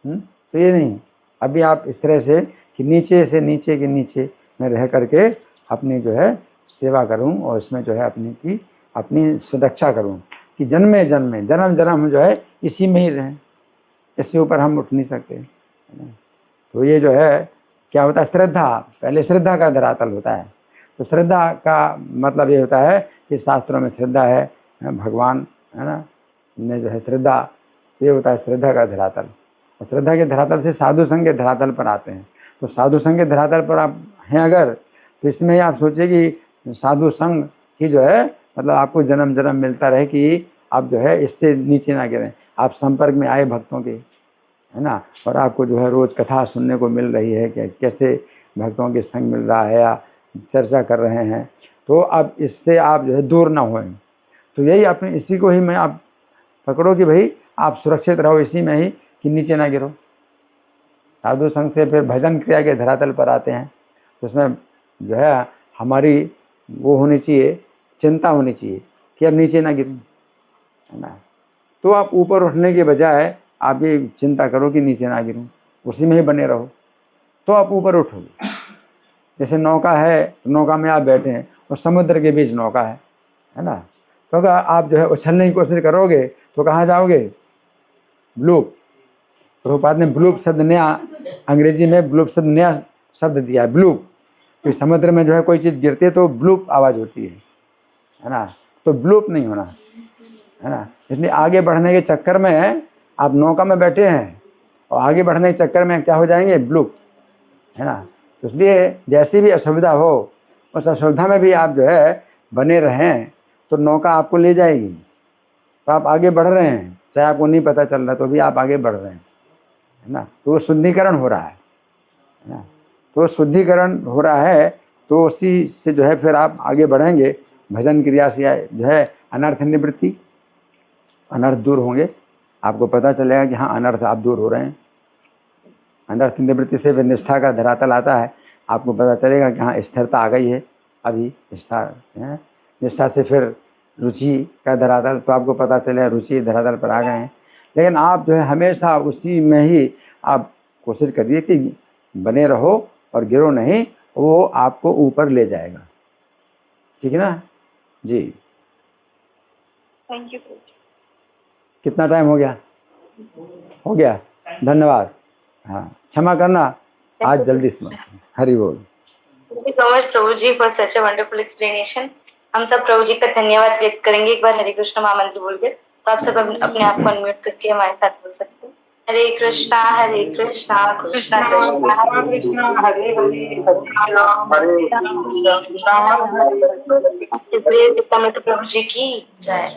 S1: तो ये नहीं। अभी आप इस तरह से कि नीचे से नीचे के नीचे में रह करके अपनी जो है सेवा करूं, और इसमें जो है अपनी सुरक्षा करूं कि जन्म जन्म हम जो है इसी में ही रहें, इससे ऊपर हम उठ नहीं सकते, है ना। तो ये जो है क्या होता है, श्रद्धा, पहले श्रद्धा का धरातल होता है। तो श्रद्धा का मतलब ये होता है कि शास्त्रों में श्रद्धा है भगवान है ना ने जो है श्रद्धा, ये होता है श्रद्धा का धरातल। और श्रद्धा के धरातल से साधु संघ के धरातल पर आते हैं। तो साधु संघ के धरातल पर आप हैं अगर, तो इसमें ही आप सोचिए कि साधु संघ की जो है मतलब आपको जन्म जन्म मिलता रहे कि आप जो है इससे नीचे ना गिरें। आप संपर्क में आए भक्तों के, है ना, और आपको जो है रोज़ कथा सुनने को मिल रही है कि कैसे भक्तों के संग मिल रहा है या चर्चा कर रहे हैं, तो अब इससे आप जो है दूर ना होएं। तो यही अपने इसी को ही मैं आप पकड़ो कि भाई आप सुरक्षित रहो इसी में ही, कि नीचे ना गिरो। साधु संघ से फिर भजन क्रिया के धरातल पर आते हैं। तो उसमें जो है हमारी वो होनी चाहिए, चिंता होनी चाहिए कि अब नीचे ना गिरूं, है ना। तो आप ऊपर उठने के बजाय आप ये चिंता करो कि नीचे ना गिरूं, उसी में ही बने रहो, तो आप ऊपर उठोगे। जैसे नौका है, नौका में आप बैठे हैं और समुद्र के बीच नौका है ना। तो अगर आप जो है उछलने की कोशिश करोगे तो कहाँ जाओगे? ब्लूप। प्रभुपाद ने ब्लूप शब्द नया, अंग्रेजी में ब्लूप शब्द नया शब्द दिया है, ब्लूप। तो समुद्र में जो है कोई चीज़ गिरती है तो ब्लूप आवाज़ होती है ना। तो ब्लूप नहीं होना, है ना। इसलिए आगे बढ़ने के चक्कर में आप नौका में बैठे हैं और आगे बढ़ने के चक्कर में क्या हो जाएंगे? ब्लूप, है ना। तो इसलिए जैसी भी असुविधा हो, उस असुविधा में भी आप जो है बने रहें तो नौका आपको ले जाएगी। तो आप आगे बढ़ रहे हैं, चाहे आपको नहीं पता चल रहा तो भी आप आगे बढ़ रहे हैं, है ना। तो वो शुद्धिकरण हो रहा है ना। तो शुद्धिकरण हो रहा है, तो उसी से जो है फिर आप आगे बढ़ेंगे। भजन क्रिया से जो है अनर्थ निवृत्ति, अनर्थ दूर होंगे। आपको पता चलेगा कि हाँ अनर्थ आप दूर हो रहे हैं। अनर्थ निवृत्ति से फिर निष्ठा का धरातल आता है। आपको पता चलेगा कि हाँ स्थिरता आ गई है, अभी निष्ठा है। निष्ठा से फिर रुचि का धरातल, तो आपको पता चलेगा रुचि धरातल पर आ गए हैं। लेकिन आप जो है हमेशा उसी में ही आप कोशिश करिए कि बने रहो और गिरो नहीं, वो आपको ऊपर ले जाएगा। ठीक है ना जी।
S3: Thank you.
S1: कितना टाइम हो गया? हो गया, धन्यवाद। हाँ क्षमा करना, आज जल्दी समाप्त। हरि बोल।
S2: Thank you so much Prabhu ji for such a wonderful explanation। हम सब प्रभु जी का धन्यवाद व्यक्त करेंगे एक बार हरे कृष्ण महामंत्र बोल के। तो आप सब अपने आप को अनम्यूट करके हमारे साथ बोल सकते हैं। हरे कृष्णा कृष्णा कृष्णा कृष्णा हरे हरे हरे प्रभु जी की जय।